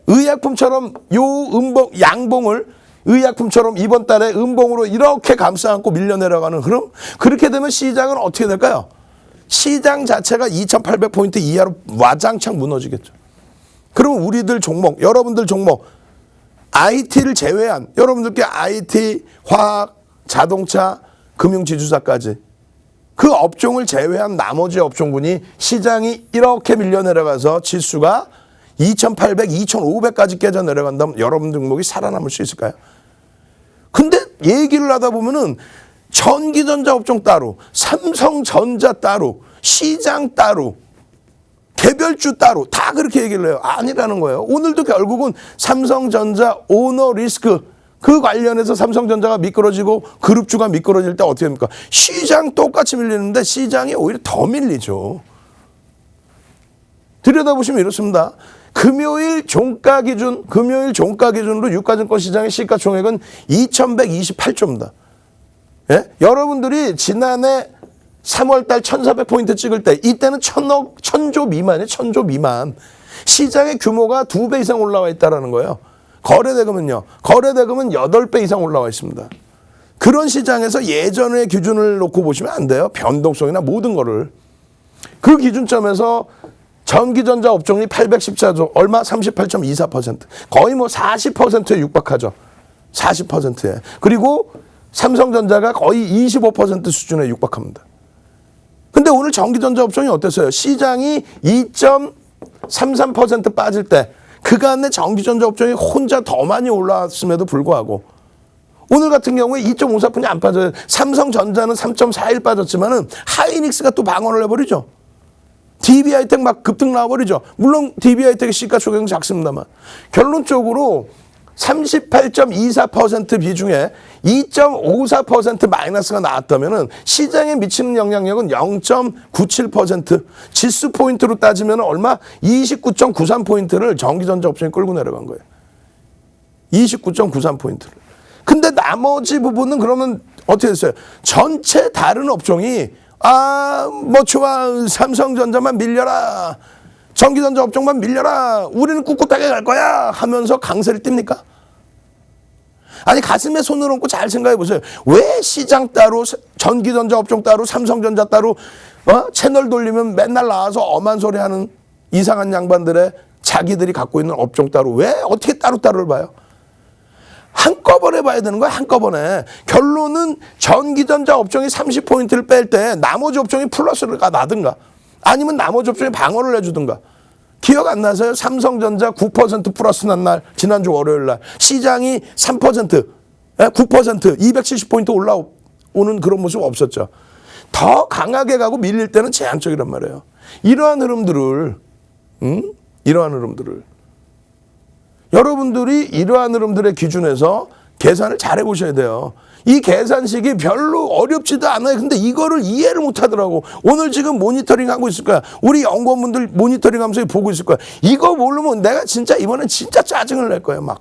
의약품처럼 양봉을 의약품처럼 이번 달에 음봉으로 이렇게 감싸 안고 밀려 내려가는 흐름? 그렇게 되면 시장은 어떻게 될까요? 시장 자체가 2800포인트 이하로 와장창 무너지겠죠. 그러면 우리들 종목, 여러분들 종목, IT를 제외한 여러분들께 IT, 화학, 자동차, 금융지주사까지 그 업종을 제외한 나머지 업종군이 시장이 이렇게 밀려 내려가서 지수가 2800, 2500까지 깨져 내려간다면 여러분 종목이 살아남을 수 있을까요? 근데 얘기를 하다 보면은 전기전자 업종 따로, 삼성전자 따로, 시장 따로, 개별주 따로 다 그렇게 얘기를 해요. 아니라는 거예요. 오늘도 결국은 삼성전자 오너 리스크 그 관련해서 삼성전자가 미끄러지고 그룹주가 미끄러질 때 어떻게 됩니까? 시장 똑같이 밀리는데 시장이 오히려 더 밀리죠. 들여다보시면 이렇습니다. 금요일 종가 기준으로 유가증권 시장의 시가총액은 2128조입니다. 예? 여러분들이 지난해 3월달 1400포인트 찍을 때 이때는 1000조 미만이에요. 1000조 미만. 시장의 규모가 2배 이상 올라와 있다는 거예요. 거래대금은요. 거래대금은 8배 이상 올라와 있습니다. 그런 시장에서 예전의 기준을 놓고 보시면 안 돼요. 변동성이나 모든 거를. 그 기준점에서 전기전자 업종이 814조, 얼마? 38.24%. 거의 뭐 40%에 육박하죠. 40%에. 그리고 삼성전자가 거의 25% 수준에 육박합니다. 근데 오늘 전기전자 업종이 어땠어요? 시장이 2.33% 빠질 때 그간의 전기전자 업종이 혼자 더 많이 올라왔음에도 불구하고 오늘 같은 경우에 2.54%이 안 빠져요. 삼성전자는 3.41 빠졌지만은 하이닉스가 또 방어를 해버리죠. DB하이텍 막 급등 나와버리죠. 물론 DB하이텍의 시가총액은 작습니다만 결론적으로 38.24% 비중에 2.54% 마이너스가 나왔다면 시장에 미치는 영향력은 0.97%, 지수 포인트로 따지면 얼마? 29.93포인트를 전기전자 업종이 끌고 내려간 거예요. 29.93포인트를. 근데 나머지 부분은 그러면 어떻게 됐어요? 전체 다른 업종이 뭐 좋아, 삼성전자만 밀려라, 전기전자 업종만 밀려라, 우리는 꿋꿋하게 갈 거야 하면서 강세를 띱니까? 아니, 가슴에 손을 얹고 잘 생각해 보세요. 왜 시장 따로, 전기전자 업종 따로, 삼성전자 따로 채널 돌리면 맨날 나와서 엄한 소리 하는 이상한 양반들의 자기들이 갖고 있는 업종 따로 왜 어떻게 따로따로를 봐요? 한꺼번에 봐야 되는 거야. 한꺼번에. 결론은 전기전자 업종이 30포인트를 뺄 때 나머지 업종이 플러스가 나든가 아니면 나머지 업종이 방어를 해주든가. 기억 안 나세요? 삼성전자 9% 플러스 난 날, 지난주 월요일 날 시장이 3%, 9%, 270포인트 올라오는 그런 모습 없었죠. 더 강하게 가고 밀릴 때는 제한적이란 말이에요. 이러한 흐름들을 여러분들이 이러한 흐름들의 기준에서 계산을 잘 해보셔야 돼요. 이 계산식이 별로 어렵지도 않아요. 근데 이거를 이해를 못 하더라고. 오늘 지금 모니터링 하고 있을 거야. 우리 연구원분들 모니터링 하면서 보고 있을 거야. 이거 모르면 내가 진짜 이번엔 진짜 짜증을 낼 거예요. 막.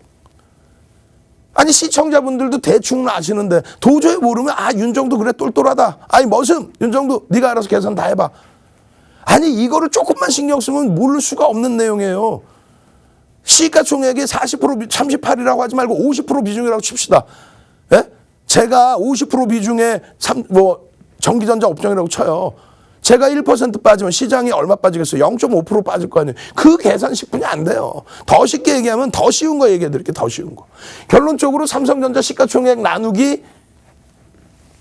아니, 시청자분들도 대충 아시는데 도저히 모르면 윤정도 그래 똘똘하다. 아니, 머슴 윤정도 네가 알아서 계산 다 해봐. 아니, 이거를 조금만 신경 쓰면 모를 수가 없는 내용이에요. 시가총액의 40% 38이라고 하지 말고 50% 비중이라고 칩시다. 예? 제가 50% 비중의 전기전자 업종이라고 쳐요. 제가 1% 빠지면 시장이 얼마 빠지겠어요? 0.5% 빠질 거 아니에요. 그 계산 10분이 안 돼요. 더 쉽게 얘기하면 더 쉬운 거 얘기해 드릴게요. 더 쉬운 거. 결론적으로 삼성전자 시가총액 나누기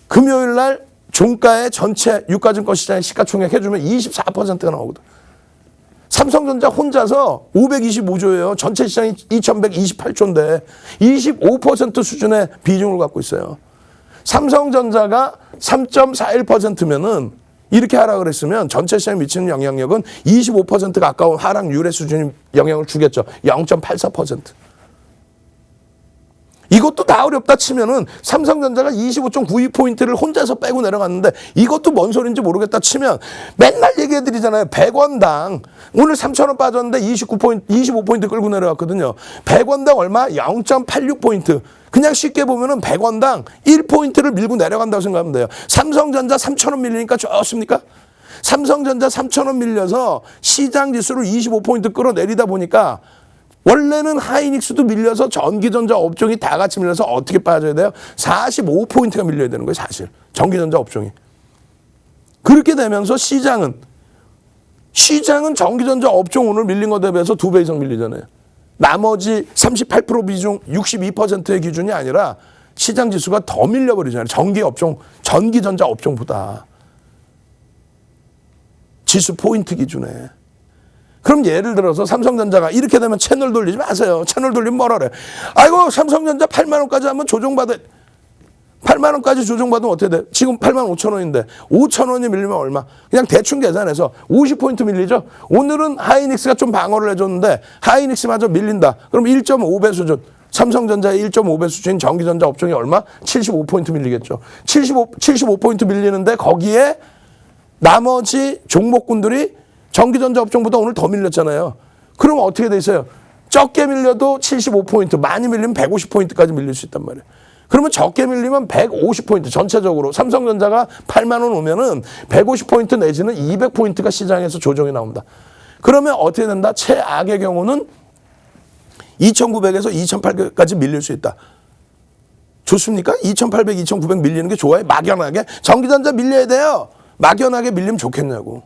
금요일 날 종가의 전체 유가증권 시장의 시가총액 해주면 24%가 나오거든. 삼성전자 혼자서 525조예요. 전체 시장이 2128조인데 25% 수준의 비중을 갖고 있어요. 삼성전자가 3.41%면은 이렇게 하라 그랬으면 전체 시장에 미치는 영향력은 25% 가까운 하락률의 수준이 영향을 주겠죠. 0.84%. 이것도 다 어렵다 치면은 삼성전자가 25.92포인트를 혼자서 빼고 내려갔는데 이것도 뭔 소리인지 모르겠다 치면 맨날 얘기해 드리잖아요. 100원당 오늘 3,000원 빠졌는데 25포인트 끌고 내려갔거든요. 100원당 얼마? 0.86포인트. 그냥 쉽게 보면은 100원당 1포인트를 밀고 내려간다고 생각하면 돼요. 삼성전자 3,000원 밀리니까 좋습니까? 삼성전자 3,000원 밀려서 시장 지수를 25포인트 끌어내리다 보니까 원래는 하이닉스도 밀려서 전기전자 업종이 다 같이 밀려서 어떻게 빠져야 돼요? 45포인트가 밀려야 되는 거예요, 사실. 전기전자 업종이. 그렇게 되면서 시장은 전기전자 업종 오늘 밀린 것에 비해서 2배 이상 밀리잖아요. 나머지 38% 비중 62%의 기준이 아니라 시장 지수가 더 밀려버리잖아요. 전기전자 업종보다. 지수 포인트 기준에. 그럼 예를 들어서 삼성전자가 이렇게 되면 채널 돌리지 마세요. 채널 돌리면 뭐라 그래. 아이고 삼성전자 8만 원까지 한번 조정받아. 8만 원까지 조정받으면 어떻게 돼? 지금 8만 5천 원인데 5천 원이 밀리면 얼마? 그냥 대충 계산해서 50포인트 밀리죠. 오늘은 하이닉스가 좀 방어를 해줬는데 하이닉스마저 밀린다. 그럼 1.5배 수준. 삼성전자의 1.5배 수준인 전기전자 업종이 얼마? 75포인트 밀리겠죠. 75포인트 밀리는데 거기에 나머지 종목군들이 전기전자 업종보다 오늘 더 밀렸잖아요. 그럼 어떻게 돼 있어요? 적게 밀려도 75포인트, 많이 밀리면 150포인트까지 밀릴 수 있단 말이에요. 그러면 적게 밀리면 150포인트 전체적으로 삼성전자가 8만 원 오면은 150포인트 내지는 200포인트가 시장에서 조정이 나온다. 그러면 어떻게 된다? 최악의 경우는 2,900에서 2,800까지 밀릴 수 있다. 좋습니까? 2,800, 2,900 밀리는 게 좋아요? 막연하게? 전기전자 밀려야 돼요. 막연하게 밀리면 좋겠냐고.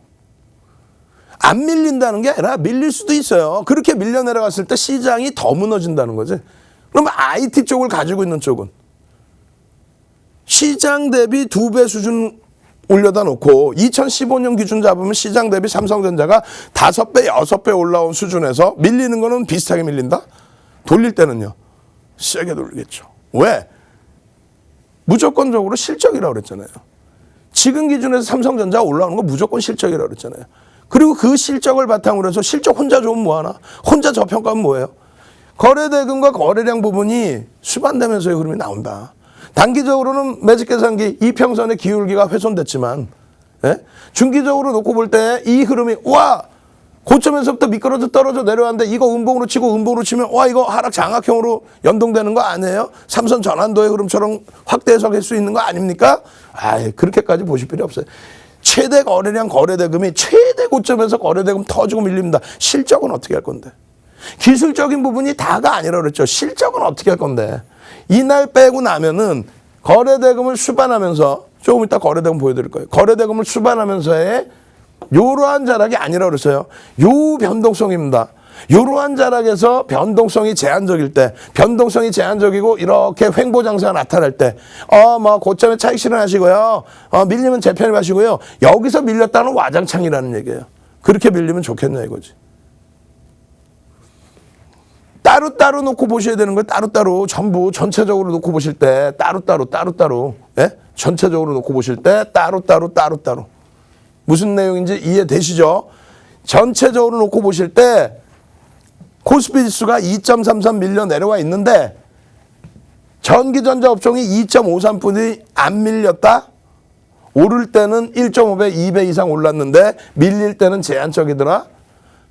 안 밀린다는 게 아니라 밀릴 수도 있어요. 그렇게 밀려 내려갔을 때 시장이 더 무너진다는 거지. 그러면 IT 쪽을 가지고 있는 쪽은 시장 대비 2배 수준 올려다 놓고 2015년 기준 잡으면 시장 대비 삼성전자가 5배, 6배 올라온 수준에서 밀리는 거는 비슷하게 밀린다? 돌릴 때는요. 세게 돌리겠죠. 왜? 무조건적으로 실적이라고 그랬잖아요. 지금 기준에서 삼성전자가 올라오는 건 무조건 실적이라고 그랬잖아요. 그리고 그 실적을 바탕으로 해서 실적 혼자 좋으면 뭐하나? 혼자 저평가하면 뭐예요? 거래대금과 거래량 부분이 수반되면서의 흐름이 나온다. 단기적으로는 매직계산기 이평선의 기울기가 훼손됐지만 중기적으로 놓고 볼 때 이 흐름이 고점에서부터 미끄러져 떨어져 내려왔는데 이거 음봉으로 치고 음봉으로 치면 이거 하락 장악형으로 연동되는 거 아니에요? 삼선 전환도의 흐름처럼 확대 해석할 수 있는 거 아닙니까? 그렇게까지 보실 필요 없어요. 최대 거래량 거래대금이 최대 고점에서 거래대금 터지고 밀립니다. 실적은 어떻게 할 건데? 기술적인 부분이 다가 아니라 그랬죠. 실적은 어떻게 할 건데? 이날 빼고 나면은 거래대금을 수반하면서 조금 이따 거래대금 보여드릴 거예요. 거래대금을 수반하면서의 요러한 자락이 아니라 그랬어요. 요 변동성입니다. 요러한 자락에서 변동성이 제한적일 때, 변동성이 제한적이고 이렇게 횡보장세가 나타날 때, 고점에 차익 실현하시고요. 밀리면 재편입하시고요. 여기서 밀렸다는 와장창이라는 얘기예요. 그렇게 밀리면 좋겠냐 이거지. 따로따로 놓고 보셔야 되는 거예요. 따로따로 전부 전체적으로 놓고 보실 때 따로따로 전체적으로 놓고 보실 때 따로따로 무슨 내용인지 이해되시죠? 전체적으로 놓고 보실 때 코스피 지수가 2.33 밀려 내려와 있는데 전기전자 업종이 2.53분이 안 밀렸다? 오를 때는 1.5배, 2배 이상 올랐는데 밀릴 때는 제한적이더라?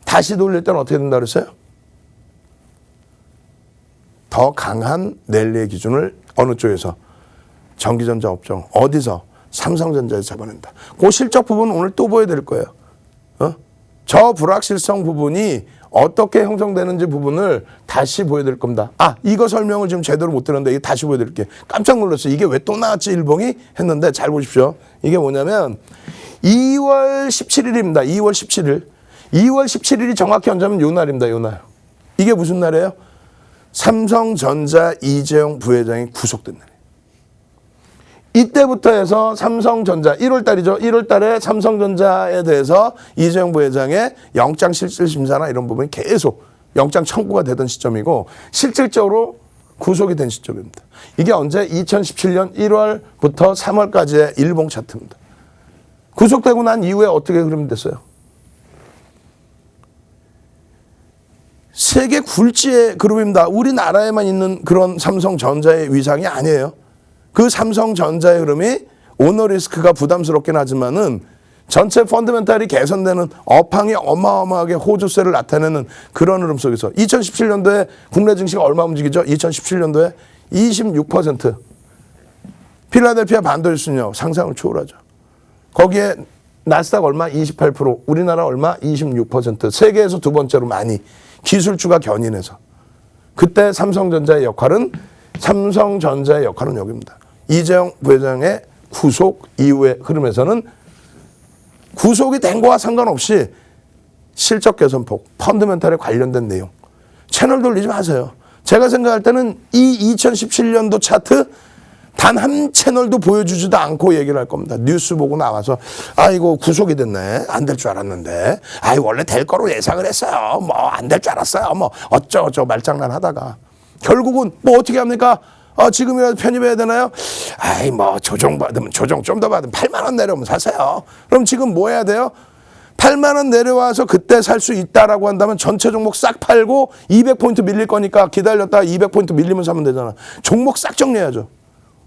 다시 돌릴 때는 어떻게 된다 그랬어요? 더 강한 랠리의 기준을 어느 쪽에서? 전기전자 업종. 어디서? 삼성전자에서 잡아낸다. 그 실적 부분 오늘 또 보여드릴 거예요. 저 불확실성 부분이 어떻게 형성되는지 부분을 다시 보여드릴 겁니다. 이거 설명을 지금 제대로 못 들었는데 이게 다시 보여드릴게요. 깜짝 놀랐어요. 이게 왜 또 나왔지 일봉이 했는데 잘 보십시오. 이게 뭐냐면 2월 17일입니다. 2월 17일. 2월 17일이 정확히 언제면 요 날입니다. 요 날. 이게 무슨 날이에요? 삼성전자 이재용 부회장이 구속된 날이에요. 이때부터 해서 삼성전자 1월 달이죠. 1월 달에 삼성전자에 대해서 이재용 부회장의 영장 실질 심사나 이런 부분이 계속 영장 청구가 되던 시점이고 실질적으로 구속이 된 시점입니다. 이게 언제? 2017년 1월부터 3월까지의 일봉 차트입니다. 구속되고 난 이후에 어떻게 흐름이 됐어요? 세계 굴지의 그룹입니다. 우리나라에만 있는 그런 삼성전자의 위상이 아니에요. 그 삼성전자의 흐름이 오너리스크가 부담스럽긴 하지만은 전체 펀더멘탈이 개선되는 업황이 어마어마하게 호조세를 나타내는 그런 흐름 속에서 2017년도에 국내 증시가 얼마 움직이죠? 2017년도에 26%. 필라델피아 반도체는요 상상을 초월하죠. 거기에 나스닥 얼마? 28%. 우리나라 얼마? 26%. 세계에서 두 번째로 많이 기술주가 견인해서. 그때 삼성전자의 역할은 여기입니다. 이재용 부회장의 구속 이후의 흐름에서는 구속이 된 거와 상관없이 실적 개선폭, 펀드멘탈에 관련된 내용. 채널 돌리지 마세요. 제가 생각할 때는 이 2017년도 차트 단 한 채널도 보여주지도 않고 얘기를 할 겁니다. 뉴스 보고 나와서 아이고 구속이 됐네. 안 될 줄 알았는데. 원래 될 거로 예상을 했어요. 뭐 안 될 줄 알았어요. 뭐 어쩌고저쩌고 말장난 하다가 결국은 뭐 어떻게 합니까? 지금이라도 편입해야 되나요? 뭐 조정 받으면 조정 좀 더 받으면 8만 원 내려오면 사세요. 그럼 지금 뭐 해야 돼요? 8만 원 내려와서 그때 살 수 있다라고 한다면 전체 종목 싹 팔고 200포인트 밀릴 거니까 기다렸다가 200포인트 밀리면 사면 되잖아. 종목 싹 정리해야죠.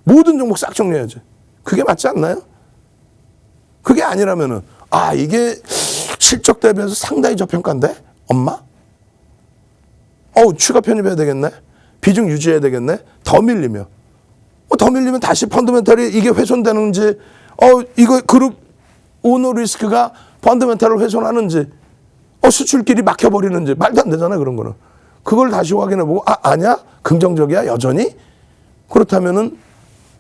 모든 종목 싹 정리해야지. 그게 맞지 않나요? 그게 아니라면은 이게 실적 대비해서 상당히 저평가인데? 엄마? 추가 편입해야 되겠네? 비중 유지해야 되겠네? 더 밀리면. 더 밀리면 다시 펀더멘탈이 이게 훼손되는지, 이거 그룹 오너 리스크가 펀더멘탈을 훼손하는지, 수출길이 막혀버리는지, 말도 안 되잖아요, 그런 거는. 그걸 다시 확인해보고, 아니야? 긍정적이야? 여전히? 그렇다면은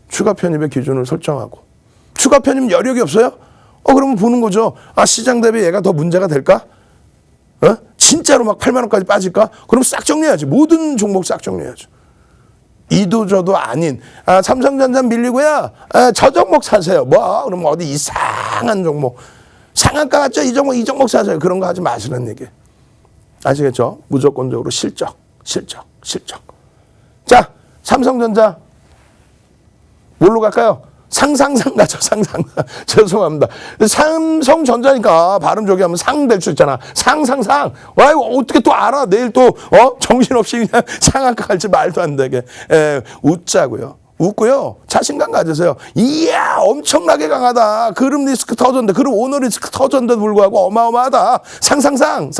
추가 편입의 기준을 설정하고. 추가 편입 여력이 없어요? 그러면 보는 거죠. 시장 대비 얘가 더 문제가 될까? 진짜로 막 8만 원까지 빠질까? 그럼 싹 정리해야지. 모든 종목 싹 정리해야죠. 이도저도 아닌 삼성전자 밀리고요. 저 종목 사세요. 그럼 어디 이상한 종목. 상한가 같죠? 이 종목 사세요. 그런 거 하지 마시는 얘기. 아시겠죠? 무조건적으로 실적. 자, 삼성전자 뭘로 갈까요? 상상상 가죠, 상상. 죄송합니다. 삼성전자니까 발음 저기 하면 상 될 수 있잖아. 상상상. 어떻게 또 알아? 내일 또, 정신없이 그냥 상한가 갈지 말도 안 되게. 웃자고요. 웃고요. 자신감 가지세요. 이야, 엄청나게 강하다. 그룹 리스크 터졌는데, 그룹 오너 리스크 터졌는데도 불구하고 어마어마하다. 상상상.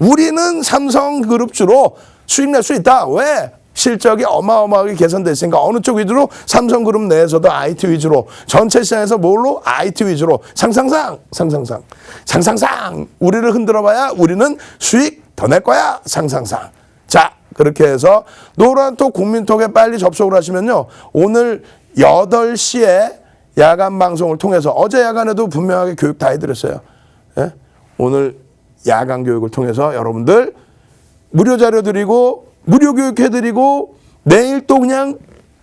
우리는 삼성그룹주로 수익 낼 수 있다. 왜? 실적이 어마어마하게 개선돼 있으니까 어느 쪽 위주로? 삼성그룹 내에서도 IT 위주로, 전체 시장에서 뭘로? IT 위주로. 상상상. 우리를 흔들어봐야 우리는 수익 더 낼 거야. 상상상. 자, 그렇게 해서 노란톡 국민톡에 빨리 접속을 하시면요. 오늘 8시에 야간 방송을 통해서 어제 야간에도 분명하게 교육 다 해드렸어요. 예? 오늘 야간 교육을 통해서 여러분들 무료 자료 드리고 무료 교육 해드리고 내일 또 그냥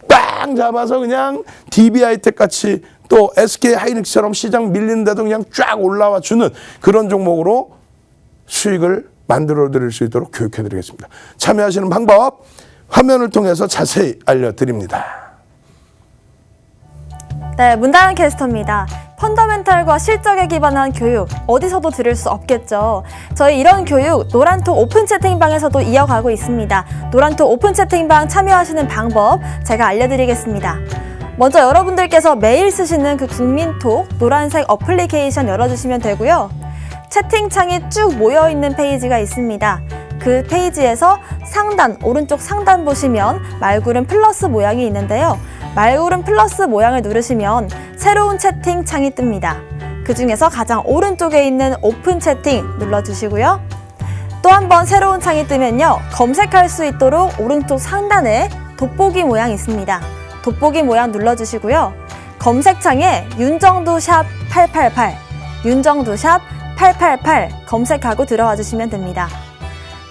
빵 잡아서 그냥 DB하이텍 같이 또 SK 하이닉스처럼 시장 밀리는데도 그냥 쫙 올라와 주는 그런 종목으로 수익을 만들어 드릴 수 있도록 교육해 드리겠습니다. 참여하시는 방법 화면을 통해서 자세히 알려드립니다. 네, 문다은 캐스터입니다. 펀더멘탈과 실적에 기반한 교육 어디서도 들을 수 없겠죠. 저희 이런 교육 노란톡 오픈 채팅방에서도 이어가고 있습니다. 노란톡 오픈 채팅방 참여하시는 방법 제가 알려드리겠습니다. 먼저 여러분들께서 매일 쓰시는 그 국민톡 노란색 어플리케이션 열어주시면 되고요. 채팅창이 쭉 모여있는 페이지가 있습니다. 그 페이지에서 상단, 오른쪽 상단 보시면 말구름 플러스 모양이 있는데요. 말구름 플러스 모양을 누르시면 새로운 채팅창이 뜹니다. 그 중에서 가장 오른쪽에 있는 오픈 채팅 눌러주시고요. 또 한 번 새로운 창이 뜨면요. 검색할 수 있도록 오른쪽 상단에 돋보기 모양 있습니다. 돋보기 모양 눌러주시고요. 검색창에 윤정두 샵 888, 윤정두 샵 888 검색하고 들어와 주시면 됩니다.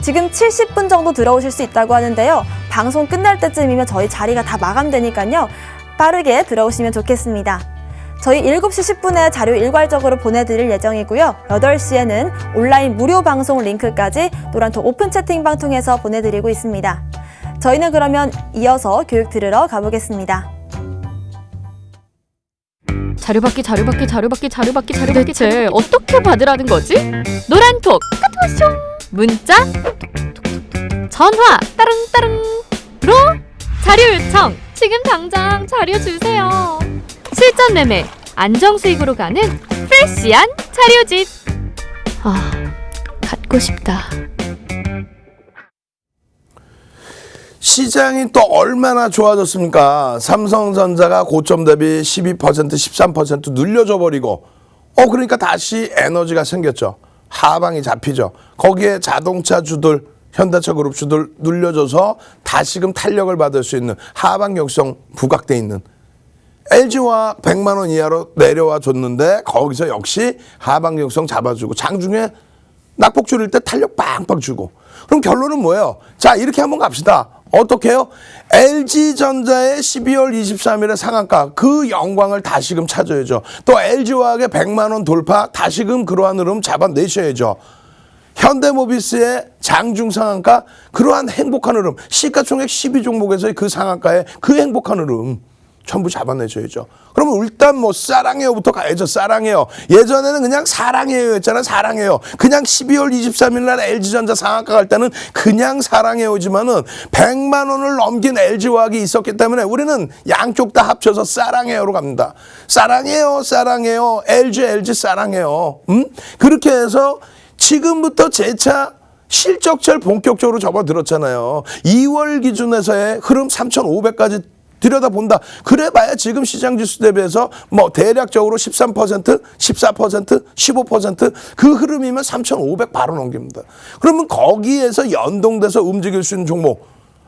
지금 70분 정도 들어오실 수 있다고 하는데요. 방송 끝날 때쯤이면 저희 자리가 다 마감되니까요. 빠르게 들어오시면 좋겠습니다. 저희 7시 10분에 자료 일괄적으로 보내드릴 예정이고요. 8시에는 온라인 무료 방송 링크까지 노란톡 오픈 채팅방 통해서 보내드리고 있습니다. 저희는 그러면 이어서 교육 들으러 가보겠습니다. 자료받기 대체 어떻게 받으라는 거지? 노란톡 카톡쇼 문자 톡톡톡톡 전화 따릉따릉로 자료 요청 지금 당장 자료 주세요. 실전 매매 안정수익으로 가는 프레시한 자료집. 갖고 싶다. 시장이 또 얼마나 좋아졌습니까? 삼성전자가 고점 대비 12%, 13% 눌려져 버리고 그러니까 다시 에너지가 생겼죠. 하방이 잡히죠. 거기에 자동차주들, 현대차그룹주들 눌려져서 다시금 탄력을 받을 수 있는 하방 역성 부각돼 있는 LG화학 100만 원 이하로 내려와 줬는데 거기서 역시 하방 역성 잡아주고 장중에 낙폭 줄일 때 탄력 빵빵 주고. 그럼 결론은 뭐예요? 자, 이렇게 한번 갑시다. 어떻게 해요? LG전자의 12월 23일의 상한가 그 영광을 다시금 찾아야죠. 또 LG화학의 100만 원 돌파 다시금 그러한 흐름 잡아내셔야죠. 현대모비스의 장중 상한가 그러한 행복한 흐름 시가총액 12종목에서의 그 상한가의 그 행복한 흐름 전부 잡아내셔야죠. 그러면 일단 뭐 사랑해요부터 가야죠. 사랑해요. 예전에는 그냥 사랑해요였잖아요. 사랑해요. 그냥 12월 23일 날 LG전자 상한가 갈 때는 그냥 사랑해요지만은 100만 원을 넘긴 LG화학이 있었기 때문에 우리는 양쪽 다 합쳐서 사랑해요로 갑니다. 사랑해요. 사랑해요. LG 사랑해요. 그렇게 해서 지금부터 재차 실적철 본격적으로 접어들었잖아요. 2월 기준에서의 흐름 3,500까지 들여다본다. 그래봐야 지금 시장 지수 대비해서 뭐 대략적으로 13%, 14%, 15%그 흐름이면 3,500 바로 넘깁니다. 그러면 거기에서 연동돼서 움직일 수 있는 종목.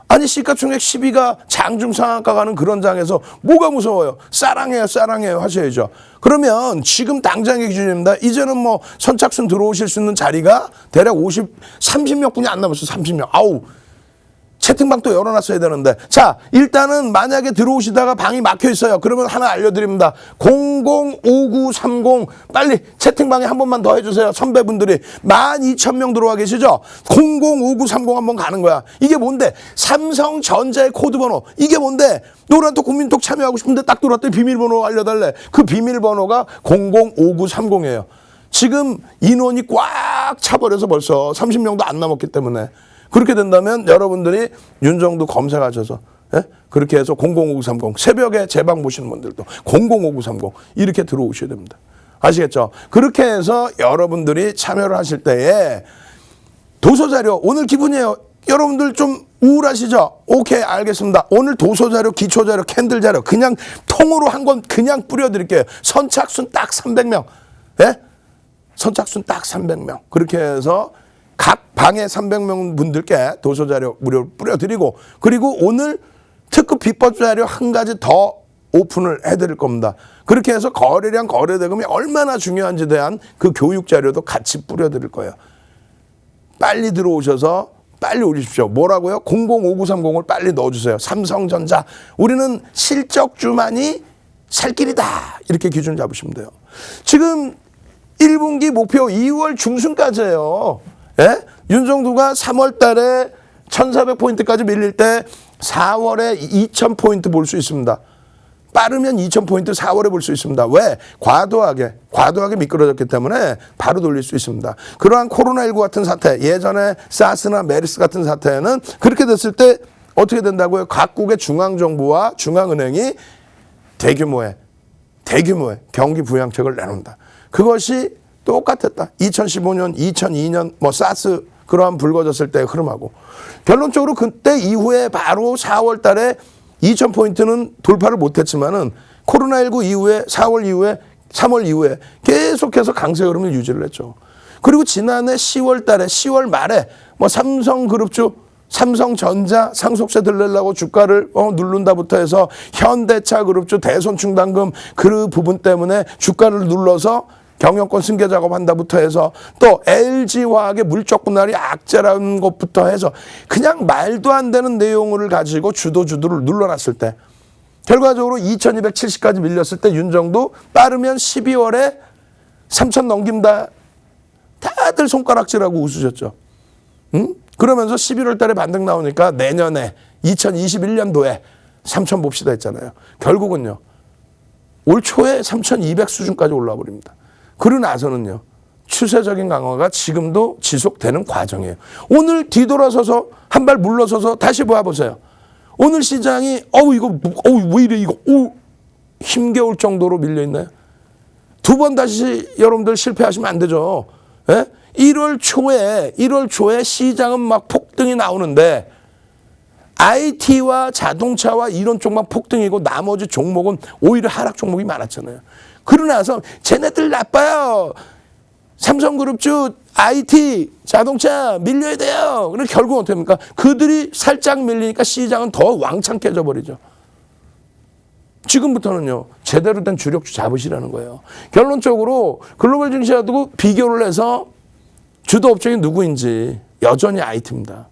아니 시가총액 12가 장중 상한가 가는 그런 장에서 뭐가 무서워요? 사랑해요, 사랑해요 하셔야죠. 그러면 지금 당장의 기준입니다. 이제는 뭐 선착순 들어오실 수 있는 자리가 대략 30명 뿐이 안 남았어요. 30명. 아우. 채팅방 또 열어놨어야 되는데. 자, 일단은 만약에 들어오시다가 방이 막혀 있어요. 그러면 하나 알려드립니다. 005930 빨리 채팅방에 한 번만 더 해주세요. 선배분들이 12,000명 들어와 계시죠? 005930 한번 가는 거야. 이게 뭔데? 삼성전자의 코드번호. 이게 뭔데? 노란톡 국민톡 참여하고 싶은데 딱 들어왔더니 비밀번호 알려달래. 그 비밀번호가 005930이에요. 지금 인원이 꽉 차버려서 벌써 30명도 안 남았기 때문에 그렇게 된다면 여러분들이 윤정두 검색하셔서 그렇게 해서 005930 새벽에 제 방 보시는 분들도 005930 이렇게 들어오셔야 됩니다. 아시겠죠? 그렇게 해서 여러분들이 참여를 하실 때에 도서자료 오늘 기분이에요. 여러분들 좀 우울하시죠? 오케이 알겠습니다. 오늘 도서자료, 기초자료, 캔들자료 그냥 통으로 한 건 그냥 뿌려드릴게요. 선착순 딱 300명. 선착순 딱 300명. 그렇게 해서 각 방에 300명 분들께 도서자료 무료로 뿌려드리고 그리고 오늘 특급 비법자료 한 가지 더 오픈을 해드릴 겁니다. 그렇게 해서 거래량 거래대금이 얼마나 중요한지에 대한 그 교육자료도 같이 뿌려드릴 거예요. 빨리 들어오셔서 빨리 올리십시오. 뭐라고요? 005930을 빨리 넣어주세요. 삼성전자 우리는 실적주만이 살 길이다 이렇게 기준 잡으시면 돼요. 지금 1분기 목표 2월 중순까지예요. 예? 윤정두가 3월 달에 1,400포인트까지 밀릴 때 4월에 2,000포인트 볼 수 있습니다. 빠르면 2,000포인트 4월에 볼 수 있습니다. 왜? 과도하게 미끄러졌기 때문에 바로 돌릴 수 있습니다. 그러한 코로나19 같은 사태, 예전에 사스나 메르스 같은 사태는 그렇게 됐을 때 어떻게 된다고요? 각국의 중앙정부와 중앙은행이 대규모의 경기 부양책을 내놓는다. 그것이 똑같았다. 2015년, 2002년 뭐 사스 그러한 불거졌을 때 흐름하고 결론적으로 그때 이후에 바로 4월 달에 2,000포인트는 돌파를 못했지만은 코로나19 이후에 4월 이후에 3월 이후에 계속해서 강세 흐름을 유지를 했죠. 그리고 지난해 10월 달에 10월 말에 뭐 삼성그룹주 삼성전자 상속세 들려고 주가를 누른다부터 해서 현대차 그룹주 대손충당금 그 부분 때문에 주가를 눌러서 경영권 승계 작업한다부터 해서 또 LG화학의 물적 분할이 악재라는 것부터 해서 그냥 말도 안 되는 내용을 가지고 주도주들을 눌러놨을 때 결과적으로 2270까지 밀렸을 때 윤정도 빠르면 12월에 3000 넘긴다. 다들 손가락질하고 웃으셨죠. 응? 그러면서 11월 달에 반등 나오니까 내년에 2021년도에 3000 봅시다 했잖아요. 결국은요. 올 초에 3200 수준까지 올라와 버립니다. 그러고 나서는요. 추세적인 강화가 지금도 지속되는 과정이에요. 오늘 뒤돌아서서 한 발 물러서서 다시 봐보세요. 오늘 시장이 왜 이래 이거 힘겨울 정도로 밀려있나요? 두 번 다시 여러분들 실패하시면 안 되죠. 예? 1월 초에 시장은 막 폭등이 나오는데 IT와 자동차와 이런 쪽만 폭등이고 나머지 종목은 오히려 하락 종목이 많았잖아요. 그러고 나서 쟤네들 나빠요. 삼성그룹주 IT 자동차 밀려야 돼요. 그럼 결국 어떻게 합니까? 그들이 살짝 밀리니까 시장은 더 왕창 깨져버리죠. 지금부터는요. 제대로 된 주력주 잡으시라는 거예요. 결론적으로 글로벌 증시하고 비교를 해서 주도 업종이 누구인지 여전히 IT입니다.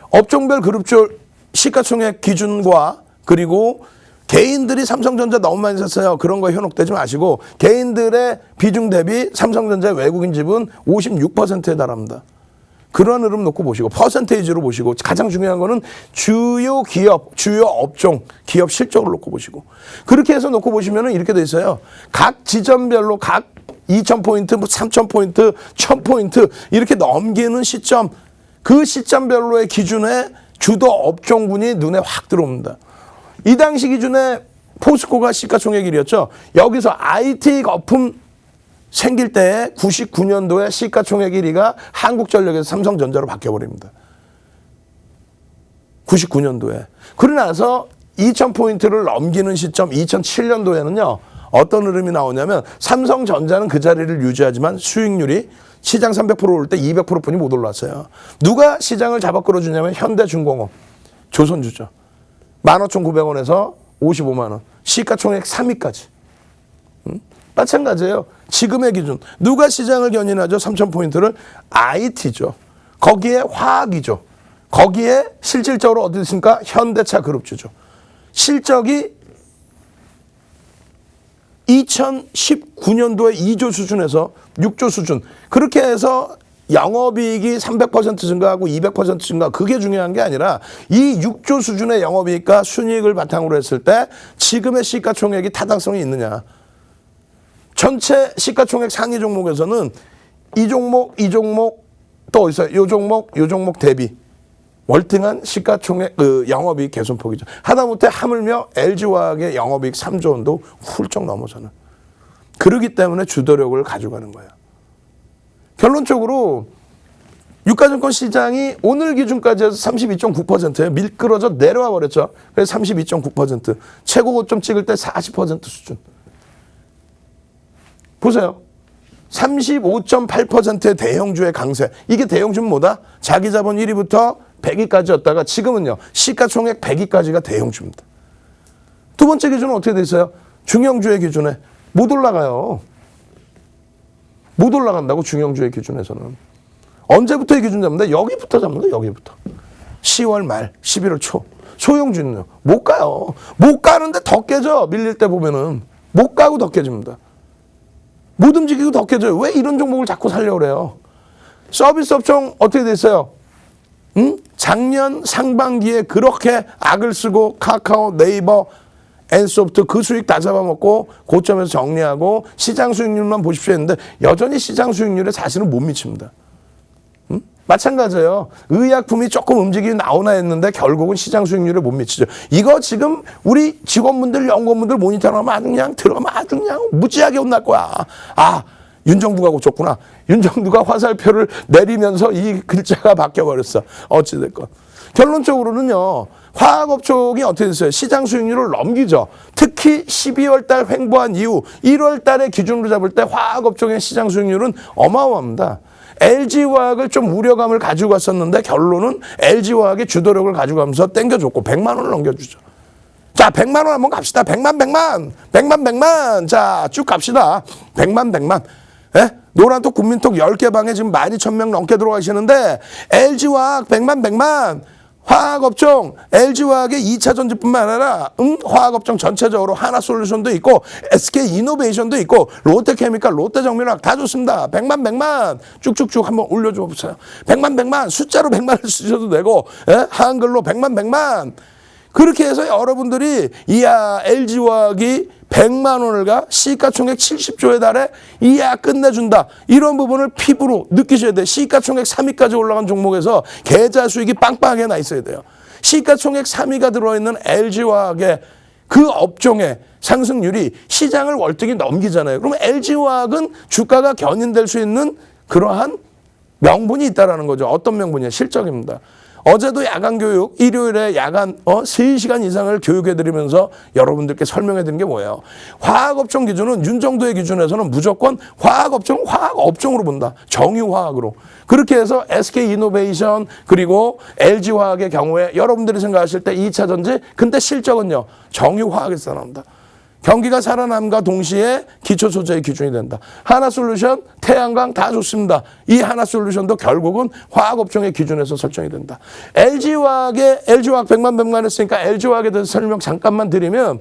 업종별 그룹주 시가총액 기준과 그리고 개인들이 삼성전자 너무 많이 샀어요. 그런 거 현혹되지 마시고 개인들의 비중 대비 삼성전자 외국인 지분 56%에 달합니다. 그런 흐름 놓고 보시고 퍼센테이지로 보시고 가장 중요한 거는 주요 기업, 주요 업종, 기업 실적을 놓고 보시고 그렇게 해서 놓고 보시면은 이렇게 돼 있어요. 각 지점별로 각 2,000포인트, 3,000포인트, 1,000포인트 이렇게 넘기는 시점 그 시점별로의 기준에 주도 업종군이 눈에 확 들어옵니다. 이 당시 기준에 포스코가 시가총액 1위였죠. 여기서 IT 거품 생길 때 99년도에 시가총액 1위가 한국전력에서 삼성전자로 바뀌어버립니다. 99년도에. 그러고 나서 2000포인트를 넘기는 시점 2007년도에는요. 어떤 흐름이 나오냐면 삼성전자는 그 자리를 유지하지만 수익률이 시장 300% 올 때 200%뿐이 못 올랐어요. 누가 시장을 잡아 끌어주냐면 현대중공업, 조선주죠. 15,900원에서 55만 원. 시가총액 3위까지. 마찬가지예요. 지금의 기준. 누가 시장을 견인하죠? 3,000포인트를? IT죠. 거기에 화학이죠. 거기에 실질적으로 어디 있습니까? 현대차 그룹주죠. 실적이 2019년도에 2조 수준에서 6조 수준. 그렇게 해서 영업이익이 300% 증가하고 200% 증가 그게 중요한 게 아니라 이 6조 수준의 영업이익과 순이익을 바탕으로 했을 때 지금의 시가총액이 타당성이 있느냐. 전체 시가총액 상위 종목에서는 이 종목 또 어디서 요 종목 대비 월등한 시가총액 영업이익 개선폭이죠. 하다못해 하물며 LG화학의 영업이익 3조 원도 훌쩍 넘어서는. 그러기 때문에 주도력을 가져가는 거예요. 결론적으로 유가증권 시장이 오늘 기준까지 해서 32.9%에 밀끌어져 내려와 버렸죠. 그래서 32.9%. 최고 고점 찍을 때 40% 수준. 보세요. 35.8%의 대형주의 강세. 이게 대형주는 뭐다? 자기 자본 1위부터 100위까지였다가 지금은요. 시가총액 100위까지가 대형주입니다. 두 번째 기준은 어떻게 돼 있어요? 중형주의 기준에 못 올라가요. 못 올라간다고 중형주의 기준에서는. 언제부터 이 기준 잡는다? 여기부터 잡는다. 여기부터. 10월 말, 11월 초. 소형주는요. 못 가요. 못 가는데 더 깨져. 밀릴 때 보면은. 못 가고 더 깨집니다. 못 움직이고 더 깨져요. 왜 이런 종목을 자꾸 살려고 그래요? 서비스 업종 어떻게 돼 있어요? 작년 상반기에 그렇게 악을 쓰고 카카오, 네이버, 엔소프트 그 수익 다 잡아먹고 고점에서 정리하고 시장 수익률만 보십시오 했는데 여전히 시장 수익률에 사실은 못 미칩니다. 마찬가지예요. 의약품이 조금 움직임이 나오나 했는데 결국은 시장 수익률에 못 미치죠. 이거 지금 우리 직원분들, 연구원분들 모니터하면 아주 그냥 들어가면 아주 그냥 무지하게 혼날 거야. 아, 윤정두가 고쳤구나. 윤정두가 화살표를 내리면서 이 글자가 바뀌어버렸어. 어찌됐건. 결론적으로는요. 화학업종이 어떻게 됐어요? 시장 수익률을 넘기죠. 특히 12월 달 횡보한 이후 1월 달에 기준으로 잡을 때 화학업종의 시장 수익률은 어마어마합니다. LG화학을 좀 우려감을 가지고 갔었는데 결론은 LG화학의 주도력을 가지고 가면서 땡겨줬고 100만 원을 넘겨주죠. 자, 100만 원 한번 갑시다. 100만. 자, 쭉 갑시다. 100만. 예? 노란톡 국민톡 10개 방에 지금 12,000명 넘게 들어가시는데 LG화학 100만. 화학업종, LG화학의 2차 전지뿐만 아니라 화학업종 전체적으로 하나솔루션도 있고 SK이노베이션도 있고 롯데케미칼, 롯데정밀화학 다 좋습니다. 100만 쭉쭉쭉 한번 올려줘 보세요. 100만 숫자로 100만을 쓰셔도 되고 한글로 100만 그렇게 해서 여러분들이 이야 LG화학이 100만 원을 가 시가총액 70조에 달해 이야 끝내준다. 이런 부분을 피부로 느끼셔야 돼요. 시가총액 3위까지 올라간 종목에서 계좌 수익이 빵빵하게 나 있어야 돼요. 시가총액 3위가 들어있는 LG화학의 그 업종의 상승률이 시장을 월등히 넘기잖아요. 그러면 LG화학은 주가가 견인될 수 있는 그러한 명분이 있다는 거죠. 어떤 명분이냐? 실적입니다. 어제도 야간 교육, 일요일에 야간 3시간 이상을 교육해드리면서 여러분들께 설명해드린 게 뭐예요? 화학업종 기준은 윤정도의 기준에서는 무조건 화학업종으로 본다. 정유화학으로. 그렇게 해서 SK이노베이션 그리고 LG화학의 경우에 여러분들이 생각하실 때 2차 전지, 근데 실적은요. 정유화학에서 나온다. 경기가 살아남과 동시에 기초소재의 기준이 된다. 하나솔루션, 태양광 다 좋습니다. 이 하나솔루션도 결국은 화학업종의 기준에서 설정이 된다. LG화학 100만 했으니까 LG화학에 대해서 설명 잠깐만 드리면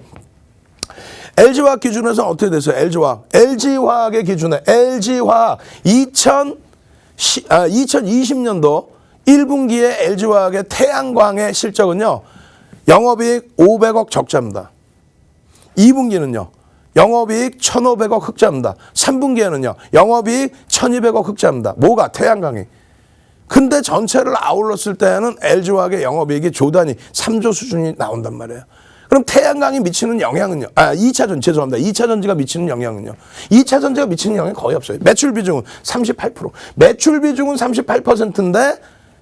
LG화학 기준에서 어떻게 됐어요? LG화학의 기준에 LG화학 2020년도 1분기에 LG화학의 태양광의 실적은요. 영업이익 500억 적자입니다. 2분기는요. 영업이익 1,500억 흑자입니다. 3분기에는요. 영업이익 1,200억 흑자입니다. 뭐가? 태양광이. 근데 전체를 아울렀을 때는 LG화학의 영업이익이 조단위 3조 수준이 나온단 말이에요. 그럼 태양광이 미치는 영향은요. 2차 전지가 미치는 영향은요. 2차 전지가 미치는 영향이 거의 없어요. 매출 비중은 38%. 매출 비중은 38%인데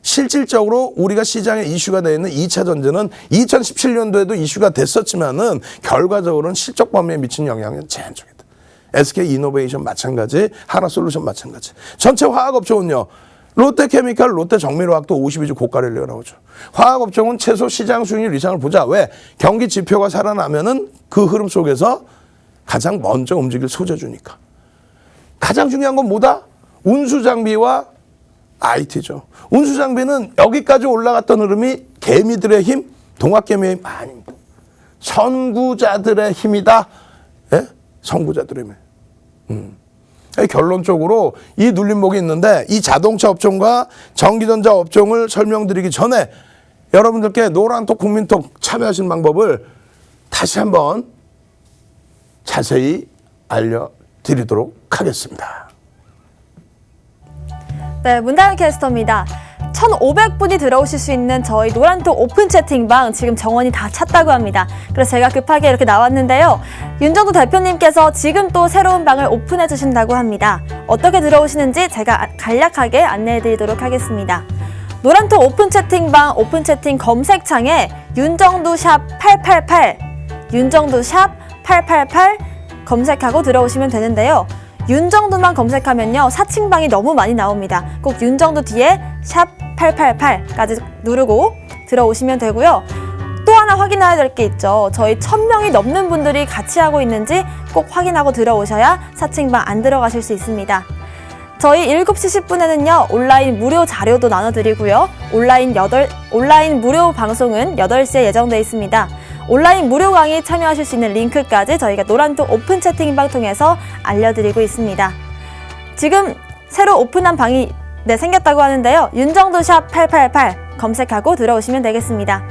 실질적으로 우리가 시장에 이슈가 되어 있는 2차 전지는 2017년도에도 이슈가 됐었지만은 결과적으로는 실적 범위에 미치는 영향은 제한적이다. SK이노베이션 마찬가지, 하나솔루션 마찬가지. 전체 화학업종은요. 롯데케미칼, 롯데정밀화학도 52주 고가를 내어 나오죠. 화학업종은 최소 시장 수익률 이상을 보자. 왜? 경기 지표가 살아나면은 그 흐름 속에서 가장 먼저 움직일 소재주니까. 가장 중요한 건 뭐다? 운수장비와 IT죠. 운수장비는 여기까지 올라갔던 흐름이 개미들의 힘, 동학개미의 힘 아닙니다. 선구자들의 힘이다. 예? 선구자들의 힘. 결론적으로 이 눌림목이 있는데 이 자동차 업종과 전기전자 업종을 설명드리기 전에 여러분들께 노란톡 국민톡 참여하시는 방법을 다시 한번 자세히 알려드리도록 하겠습니다. 네, 문다현 캐스터입니다. 1,500분이 들어오실 수 있는 저희 노란톡 오픈 채팅방 지금 정원이 다 찼다고 합니다. 그래서 제가 급하게 이렇게 나왔는데요. 윤정도 대표님께서 지금 또 새로운 방을 오픈해 주신다고 합니다. 어떻게 들어오시는지 제가 간략하게 안내해 드리도록 하겠습니다. 노란톡 오픈 채팅방 오픈 채팅 검색창에 윤정도 샵 888 윤정도 샵 888 검색하고 들어오시면 되는데요. 윤정도만 검색하면요. 사칭방이 너무 많이 나옵니다. 꼭 윤정도 뒤에 샵 888까지 누르고 들어오시면 되고요. 또 하나 확인해야 될 게 있죠. 저희 1,000명이 넘는 분들이 같이 하고 있는지 꼭 확인하고 들어오셔야 사칭방 안 들어가실 수 있습니다. 저희 7시 10분에는요. 온라인 무료 자료도 나눠드리고요. 온라인 무료 방송은 8시에 예정되어 있습니다. 온라인 무료 강의 참여하실 수 있는 링크까지 저희가 노란톡 오픈 채팅방 통해서 알려드리고 있습니다. 지금 새로 오픈한 방이 생겼다고 하는데요. 윤정도 샵 888 검색하고 들어오시면 되겠습니다.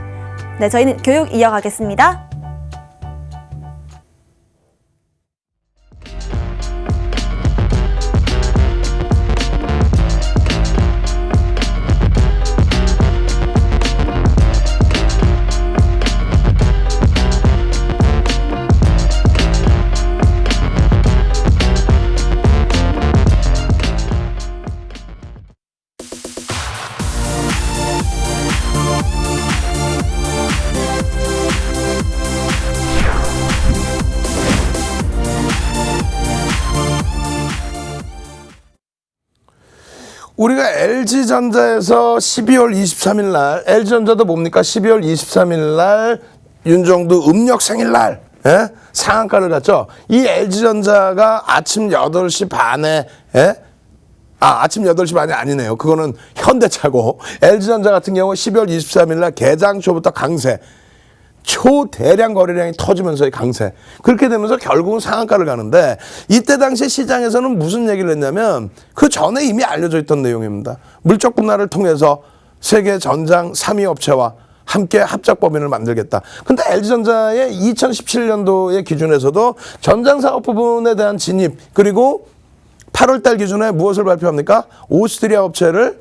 네, 저희는 교육 이어가겠습니다. 우리가 LG전자에서 12월 23일 날, LG전자도 뭡니까? 12월 23일 날 윤정두 음력 생일날 상한가를 갔죠. 이 LG전자가 아침 8시 반에 아침 8시 반이 아니네요. 그거는 현대차고 LG전자 같은 경우 12월 23일 날 개장 초부터 강세. 초대량 거래량이 터지면서의 강세. 그렇게 되면서 결국은 상한가를 가는데 이때 당시 시장에서는 무슨 얘기를 했냐면 그 전에 이미 알려져 있던 내용입니다. 물적 분할을 통해서 세계 전장 3위 업체와 함께 합작 법인을 만들겠다. 근데 LG전자의 2017년도의 기준에서도 전장 사업 부분에 대한 진입 그리고 8월 달 기준에 무엇을 발표합니까? 오스트리아 업체를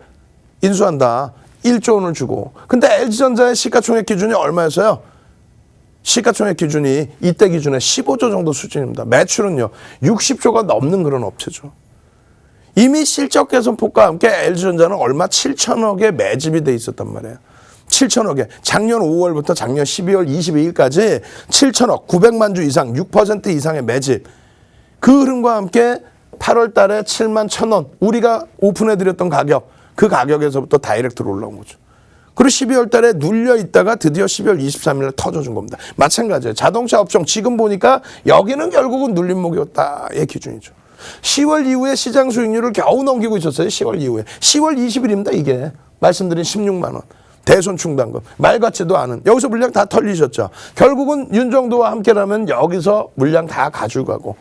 인수한다. 1조 원을 주고. 근데 LG전자의 시가총액 기준이 얼마였어요? 시가총액 기준이 이때 기준에 15조 정도 수준입니다. 매출은요 60조가 넘는 그런 업체죠. 이미 실적 개선 폭과 함께 LG전자는 얼마 7천억에 매집이 돼 있었단 말이에요. 7천억에 작년 5월부터 작년 12월 22일까지 7천억 900만 주 이상 6% 이상의 매집. 그 흐름과 함께 8월 달에 7만 1,000원 우리가 오픈해드렸던 가격 그 가격에서부터 다이렉트로 올라온 거죠. 그리고 12월 달에 눌려 있다가 드디어 12월 23일 날 터져준 겁니다. 마찬가지예요. 자동차 업종 지금 보니까 여기는 결국은 눌림목이었다의 기준이죠. 10월 이후에 시장 수익률을 겨우 넘기고 있었어요. 10월 이후에. 10월 20일입니다. 이게 말씀드린 16만 원. 대손 충당금. 말 같지도 않은. 여기서 물량 다 털리셨죠. 결국은 윤정도와 함께라면 여기서 물량 다 가져가고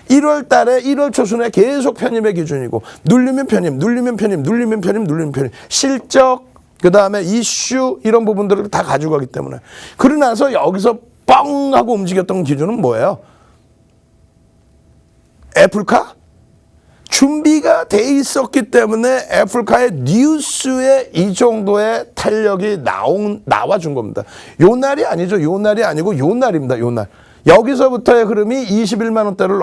1월 달에 1월 초순에 계속 편입의 기준이고 눌리면 편입, 눌리면 편입, 눌리면 편입, 눌리면 편입. 실적 그 다음에 이슈 이런 부분들을 다 가져가기 때문에 그러고 나서 여기서 뻥 하고 움직였던 기준은 뭐예요? 애플카? 준비가 돼 있었기 때문에 애플카의 뉴스에 이 정도의 탄력이 나와준 겁니다. 요 날이 아니죠. 요 날이 아니고 요 날입니다. 요 날. 여기서부터의 흐름이 21만 원대를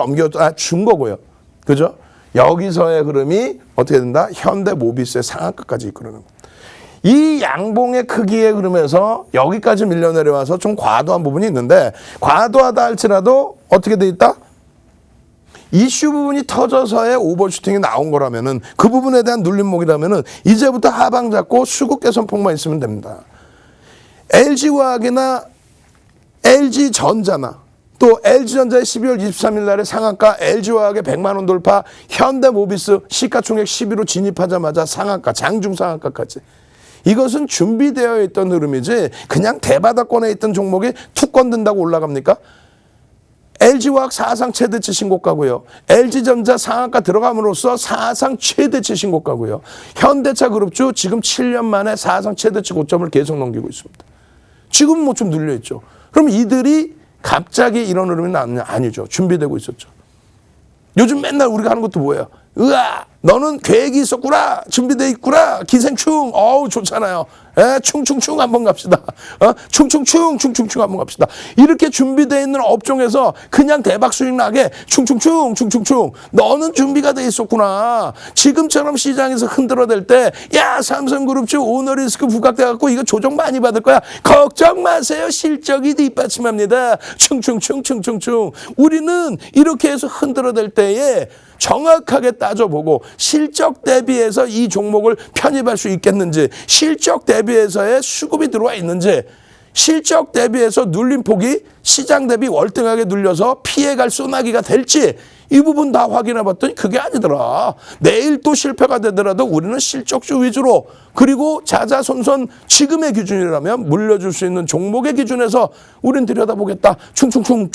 준 거고요. 그죠? 여기서의 흐름이 어떻게 된다? 현대모비스의 상한가까지 이끌어내는 겁니다. 이 양봉의 크기의 흐름에서 여기까지 밀려 내려와서 좀 과도한 부분이 있는데 과도하다 할지라도 어떻게 돼 있다? 이슈 부분이 터져서의 오버슈팅이 나온 거라면은 그 부분에 대한 눌림목이라면은 이제부터 하방 잡고 수급 개선 폭만 있으면 됩니다. LG화학이나 LG전자나 또 LG전자의 12월 23일 날의 상한가 LG화학의 100만 원 돌파 현대모비스 시가총액 10위로 진입하자마자 상한가 장중 상한가까지 이것은 준비되어 있던 흐름이지 그냥 대바닥권에 있던 종목이 툭 건든다고 올라갑니까? LG화학 사상 최대치 신고가고요. LG전자 상한가 들어감으로써 사상 최대치 신고가고요. 현대차 그룹주 지금 7년 만에 사상 최대치 고점을 계속 넘기고 있습니다. 지금 뭐 좀 눌려있죠. 그럼 이들이 갑자기 이런 흐름이 나왔냐? 아니죠. 준비되고 있었죠. 요즘 맨날 우리가 하는 것도 뭐예요? 으아! 너는 계획이 있었구나. 준비돼 있구나. 기생충. 어우 좋잖아요. 충충충 한번 갑시다. 충충충 한번 갑시다. 이렇게 준비되어 있는 업종에서 그냥 대박 수익 나게 충충충. 너는 준비가 돼 있었구나. 지금처럼 시장에서 흔들어댈 때 야 삼성그룹주 오너리스크 부각돼 갖고 이거 조정 많이 받을 거야. 걱정 마세요. 실적이 뒷받침합니다. 충충충. 우리는 이렇게 해서 흔들어댈 때에 정확하게 따져보고 실적 대비해서 이 종목을 편입할 수 있겠는지 실적 대비해서의 수급이 들어와 있는지 실적 대비해서 눌림폭이 시장 대비 월등하게 눌려서 피해갈 소나기가 될지 이 부분 다 확인해 봤더니 그게 아니더라. 내일 또 실패가 되더라도 우리는 실적주 위주로 그리고 자자손손 지금의 기준이라면 물려줄 수 있는 종목의 기준에서 우린 들여다보겠다. 충충충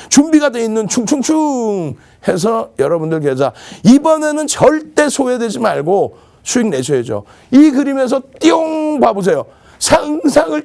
준비가 돼 있는 충충충 해서 여러분들 계좌 이번에는 절대 소외되지 말고 수익 내셔야죠. 이 그림에서 띵 봐보세요. 상상을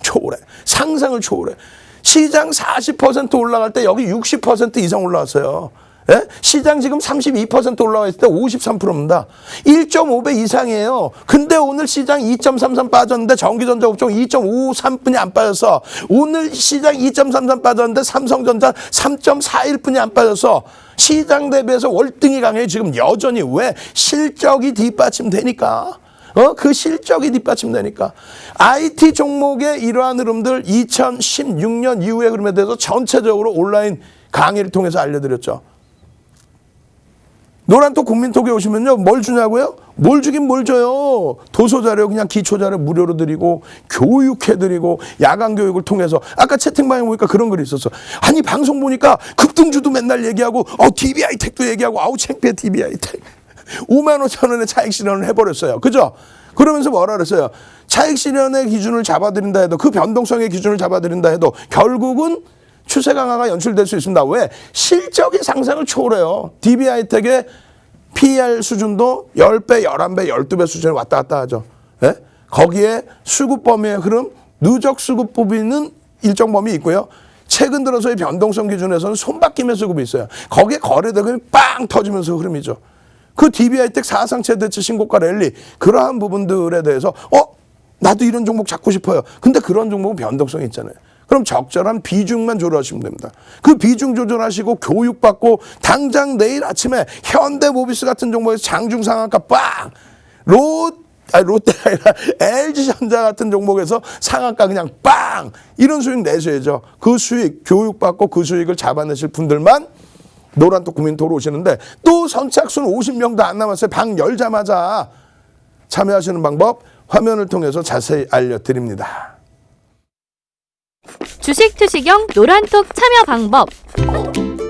초월해. 시장 40% 올라갈 때 여기 60% 이상 올라왔어요. 예? 시장 지금 32% 올라와 있을 때 53%입니다. 1.5배 이상이에요. 근데 오늘 시장 2.33 빠졌는데 전기전자 업종 2.53분이 안 빠졌어. 오늘 시장 2.33 빠졌는데 삼성전자 3.41분이 안 빠졌어. 시장 대비해서 월등히 강해. 지금 여전히 왜? 실적이 뒷받침되니까. 그 실적이 뒷받침되니까. IT 종목의 이러한 흐름들 2016년 이후의 흐름에 대해서 전체적으로 온라인 강의를 통해서 알려드렸죠. 노란톡 국민톡에 오시면요. 뭘 주냐고요? 뭘 주긴 뭘 줘요. 도서자료 그냥 기초자료 무료로 드리고 교육해드리고 야간 교육을 통해서 아까 채팅방에 보니까 그런 글이 있었어. 아니 방송 보니까 급등주도 맨날 얘기하고 DBI 택도 얘기하고 아우 창피해 DBI 택. 5만 5천 원의 차익 실현을 해버렸어요. 그죠? 그러면서 뭐라 그랬어요? 차익 실현의 기준을 잡아드린다 해도 그 변동성의 기준을 잡아드린다 해도 결국은 추세 강화가 연출될 수 있습니다. 왜? 실적이 상상을 초월해요. DB하이텍의 PER 수준도 10배, 11배, 12배 수준에 왔다 갔다 하죠. 예? 거기에 수급 범위의 흐름, 누적 수급 범위는 일정 범위 있고요. 최근 들어서의 변동성 기준에서는 손바뀜의 수급이 있어요. 거기에 거래대금이 빵 터지면서 흐름이죠. 그 DB하이텍 사상 최대치 신고가 랠리, 그러한 부분들에 대해서 나도 이런 종목 잡고 싶어요. 근데 그런 종목은 변동성이 있잖아요. 그럼 적절한 비중만 조절하시면 됩니다. 그 비중 조절하시고 교육받고 당장 내일 아침에 현대모비스 같은 종목에서 장중 상한가 빵! 롯데가 아니라 LG전자 같은 종목에서 상한가 그냥 빵! 이런 수익 내셔야죠. 그 수익, 교육받고 그 수익을 잡아내실 분들만 노란톡 국민톡으로 오시는데 또 선착순 50명도 안 남았어요. 방 열자마자 참여하시는 방법 화면을 통해서 자세히 알려드립니다. 주식 투시경 노란톡 참여 방법.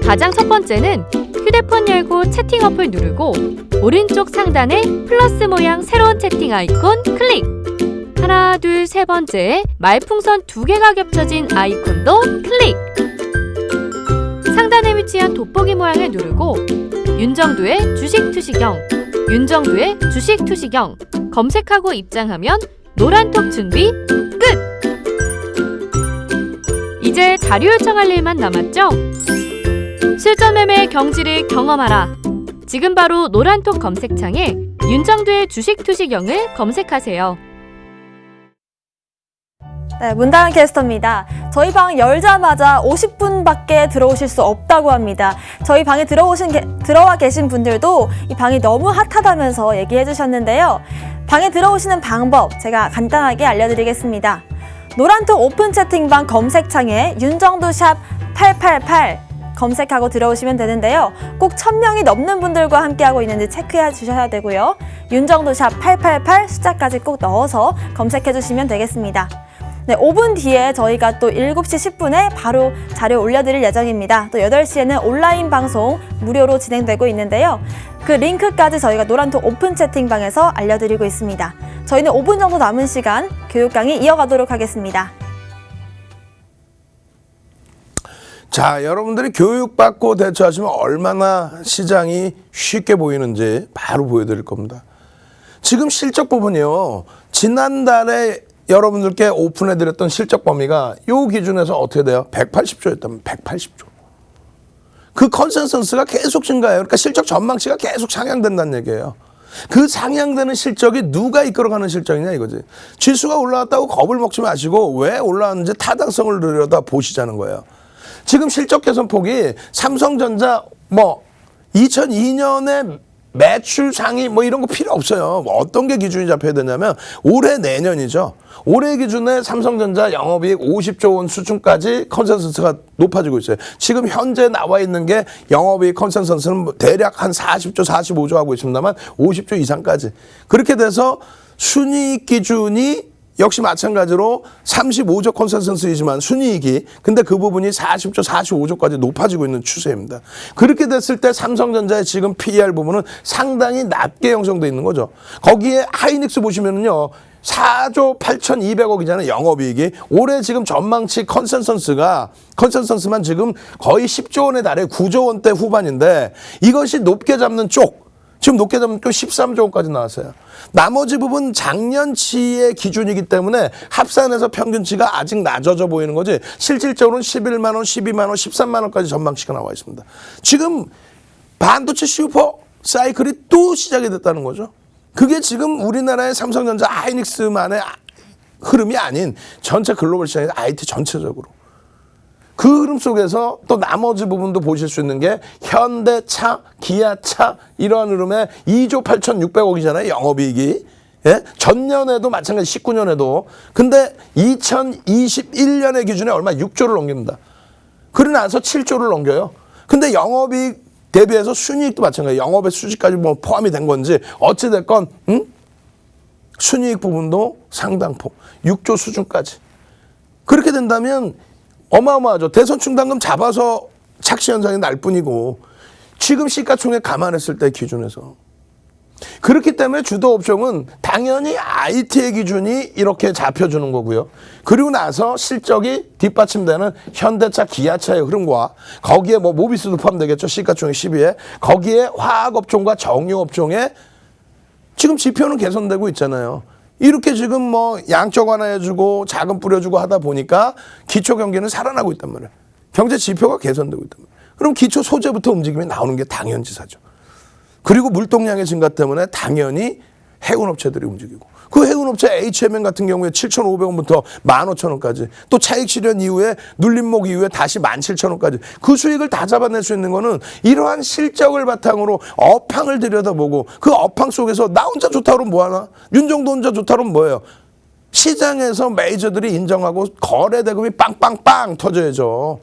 가장 첫 번째는 휴대폰 열고 채팅 어플 누르고 오른쪽 상단에 플러스 모양 새로운 채팅 아이콘 클릭. 하나, 둘, 세 번째에 말풍선 2개가 겹쳐진 아이콘도 클릭. 상단에 위치한 돋보기 모양을 누르고 윤정두의 주식 투시경, 윤정두의 주식 투시경 검색하고 입장하면 노란톡 준비 끝! 이제 자료 요청할 일만 남았죠? 실전 매매 경지를 경험하라. 지금 바로 노란톡 검색창에 윤정두의 주식 투시경을 검색하세요. 네, 문다은 캐스터입니다. 저희 방 열자마자 50분밖에 들어오실 수 없다고 합니다. 저희 방에 들어와 계신 분들도 이 방이 너무 핫하다면서 얘기해 주셨는데요. 방에 들어오시는 방법 제가 간단하게 알려드리겠습니다. 노란톡 오픈 채팅방 검색창에 윤정두 샵 888 검색하고 들어오시면 되는데요. 꼭 1000명이 넘는 분들과 함께하고 있는지 체크해 주셔야 되고요. 윤정두 샵 888 숫자까지 꼭 넣어서 검색해 주시면 되겠습니다. 네, 5분 뒤에 저희가 또 7시 10분에 바로 자료 올려드릴 예정입니다. 또 8시에는 온라인 방송 무료로 진행되고 있는데요. 그 링크까지 저희가 노란톡 오픈 채팅방에서 알려드리고 있습니다. 저희는 5분 정도 남은 시간 교육 강의 이어가도록 하겠습니다. 자, 여러분들이 교육받고 대처하시면 얼마나 시장이 쉽게 보이는지 바로 보여드릴 겁니다. 지금 실적 부분이요. 지난달에 여러분들께 오픈해드렸던 실적 범위가 이 기준에서 어떻게 돼요? 180조였다면 180조. 그 컨센서스가 계속 증가해요. 그러니까 실적 전망치가 계속 상향된다는 얘기예요. 그 상향되는 실적이 누가 이끌어가는 실적이냐 이거지. 지수가 올라왔다고 겁을 먹지 마시고 왜 올라왔는지 타당성을 들여다 보시자는 거예요. 지금 실적 개선폭이 삼성전자 2002년에 매출 상위 이런 거 필요 없어요. 어떤 게 기준이 잡혀야 되냐면 올해 내년이죠. 올해 기준에 삼성전자 영업이익 50조 원 수준까지 컨센서스가 높아지고 있어요. 지금 현재 나와 있는 게 영업이익 컨센서스는 대략 한 40조, 45조 하고 있습니다만 50조 이상까지. 그렇게 돼서 순이익 기준이 역시 마찬가지로 35조 컨센서스이지만 순이익이 근데 그 부분이 40조, 45조까지 높아지고 있는 추세입니다. 그렇게 됐을 때 삼성전자의 지금 PER 부분은 상당히 낮게 형성되어 있는 거죠. 거기에 하이닉스 보시면은요. 4조 8,200억이잖아요. 영업이익이. 올해 지금 전망치 컨센서스만 지금 거의 10조 원에 달해 9조 원대 후반인데 이것이 높게 잡는 쪽 지금 높게 잡으면 또 13조 원까지 나왔어요. 나머지 부분 작년치의 기준이기 때문에 합산해서 평균치가 아직 낮아져 보이는 거지 실질적으로는 11만 원, 12만 원, 13만 원까지 전망치가 나와 있습니다. 지금 반도체 슈퍼 사이클이 또 시작이 됐다는 거죠. 그게 지금 우리나라의 삼성전자 하이닉스만의 흐름이 아닌 전체 글로벌 시장의 IT 전체적으로. 그 흐름 속에서 또 나머지 부분도 보실 수 있는 게 현대차, 기아차 이러한 흐름에 2조 8,600억이잖아요. 영업이익이. 예? 전년에도 마찬가지 19년에도. 근데 2021년의 기준에 얼마 6조를 넘깁니다. 그러고 나서 7조를 넘겨요. 근데 영업이익 대비해서 순이익도 마찬가지예요. 영업의 수지까지 뭐 포함이 된 건지 어찌됐건 순이익 부분도 상당폭 6조 수준까지. 그렇게 된다면 어마어마하죠. 대선 충당금 잡아서 착시 현상이 날 뿐이고 지금 시가총액 감안했을 때 기준에서. 그렇기 때문에 주도 업종은 당연히 IT의 기준이 이렇게 잡혀주는 거고요. 그리고 나서 실적이 뒷받침되는 현대차, 기아차의 흐름과 거기에 뭐 모비스도 포함되겠죠. 시가총액 10위에. 거기에 화학업종과 정유업종의 지금 지표는 개선되고 있잖아요. 이렇게 지금 뭐 양적 완화해주고 자금 뿌려주고 하다 보니까 기초 경기는 살아나고 있단 말이에요. 경제 지표가 개선되고 있단 말이에요. 그럼 기초 소재부터 움직임이 나오는 게 당연지사죠. 그리고 물동량의 증가 때문에 당연히 해운업체들이 움직이고 그 해운업체 HMN 같은 경우에 7,500원부터 15,000원까지 또 차익 실현 이후에 눌림목 이후에 다시 17,000원까지 그 수익을 다 잡아낼 수 있는 거는 이러한 실적을 바탕으로 업황을 들여다보고 그 업황 속에서 나 혼자 좋다 그러면 뭐하나? 윤정도 혼자 좋다 그러면 뭐예요? 시장에서 메이저들이 인정하고 거래 대금이 빵빵빵 터져야죠.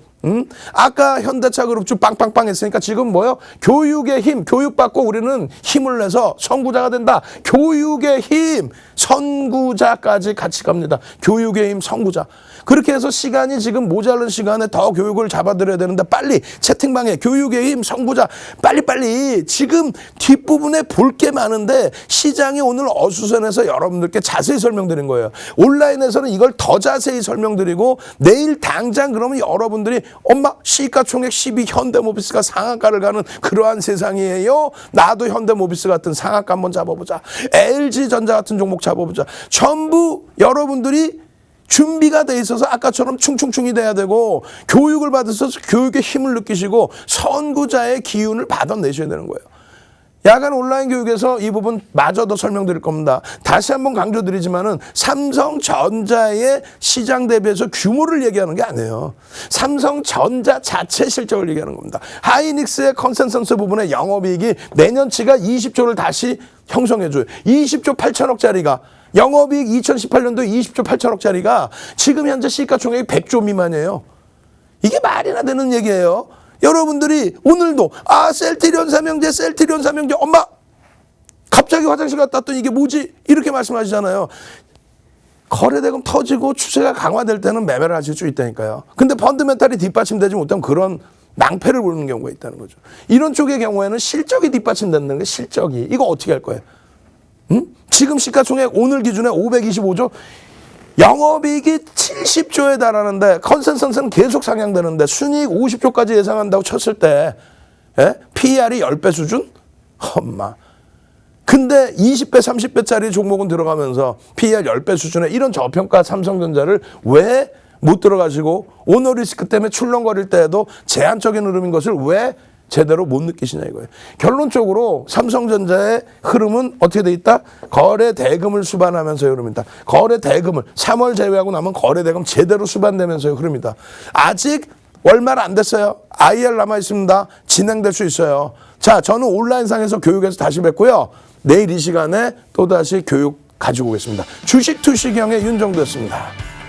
아까 현대차 그룹주 빵빵빵 했으니까 지금 뭐요? 교육의 힘, 교육받고 우리는 힘을 내서 선구자가 된다. 교육의 힘, 선구자까지 같이 갑니다. 교육의 힘, 선구자. 그렇게 해서 시간이 지금 모자른 시간에 더 교육을 잡아들여야 되는데 빨리 채팅방에 교육의 힘, 선구자 빨리빨리 지금 뒷부분에 볼 게 많은데 시장이 오늘 어수선해서 여러분들께 자세히 설명드린 거예요. 온라인에서는 이걸 더 자세히 설명드리고 내일 당장 그러면 여러분들이 엄마 시가총액 10위 현대모비스가 상한가를 가는 그러한 세상이에요. 나도 현대모비스 같은 상한가 한번 잡아보자. LG전자 같은 종목 잡아보자. 전부 여러분들이 준비가 돼 있어서 아까처럼 충충충이 돼야 되고 교육을 받으셔서 교육의 힘을 느끼시고 선구자의 기운을 받아내셔야 되는 거예요. 야간 온라인 교육에서 이 부분 마저도 설명드릴 겁니다. 다시 한번 강조드리지만은 삼성전자의 시장 대비해서 규모를 얘기하는 게 아니에요. 삼성전자 자체 실적을 얘기하는 겁니다. 하이닉스의 컨센서스 부분의 영업이익이 내년치가 20조를 다시 형성해줘요. 20조 8천억짜리가 영업이익 2018년도에 20조 8천억짜리가 지금 현재 시가총액이 100조 미만이에요. 이게 말이나 되는 얘기예요. 여러분들이 오늘도 셀트리온 삼형제 엄마 갑자기 화장실 갔다 왔더니 이게 뭐지? 이렇게 말씀하시잖아요. 거래대금 터지고 추세가 강화될 때는 매매를 하실 수 있다니까요. 근데 펀드멘탈이 뒷받침되지 못하면 그런 낭패를 보는 경우가 있다는 거죠. 이런 쪽의 경우에는 실적이 뒷받침된다는 게 실적이. 이거 어떻게 할 거예요? 지금 시가총액 오늘 기준에 525조 영업이익이 70조에 달하는데 컨센서스는 계속 상향되는데 순이익 50조까지 예상한다고 쳤을 때 PER이 10배 수준? 엄마. 근데 20배, 30배짜리 종목은 들어가면서 PER 10배 수준의 이런 저평가 삼성전자를 왜 못 들어가시고 오너리스크 때문에 출렁거릴 때에도 제한적인 흐름인 것을 왜 제대로 못 느끼시냐 이거예요. 결론적으로 삼성전자의 흐름은 어떻게 돼 있다? 거래 대금을 수반하면서의 흐름이다. 거래 대금을 3월 제외하고 나면 거래 대금 제대로 수반되면서의 흐름이다. 아직 월말 안 됐어요. IR 남아 있습니다. 진행될 수 있어요. 자, 저는 온라인상에서 교육에서 다시 뵙고요. 내일 이 시간에 또다시 교육 가지고 오겠습니다. 주식 투시경의 윤정도였습니다.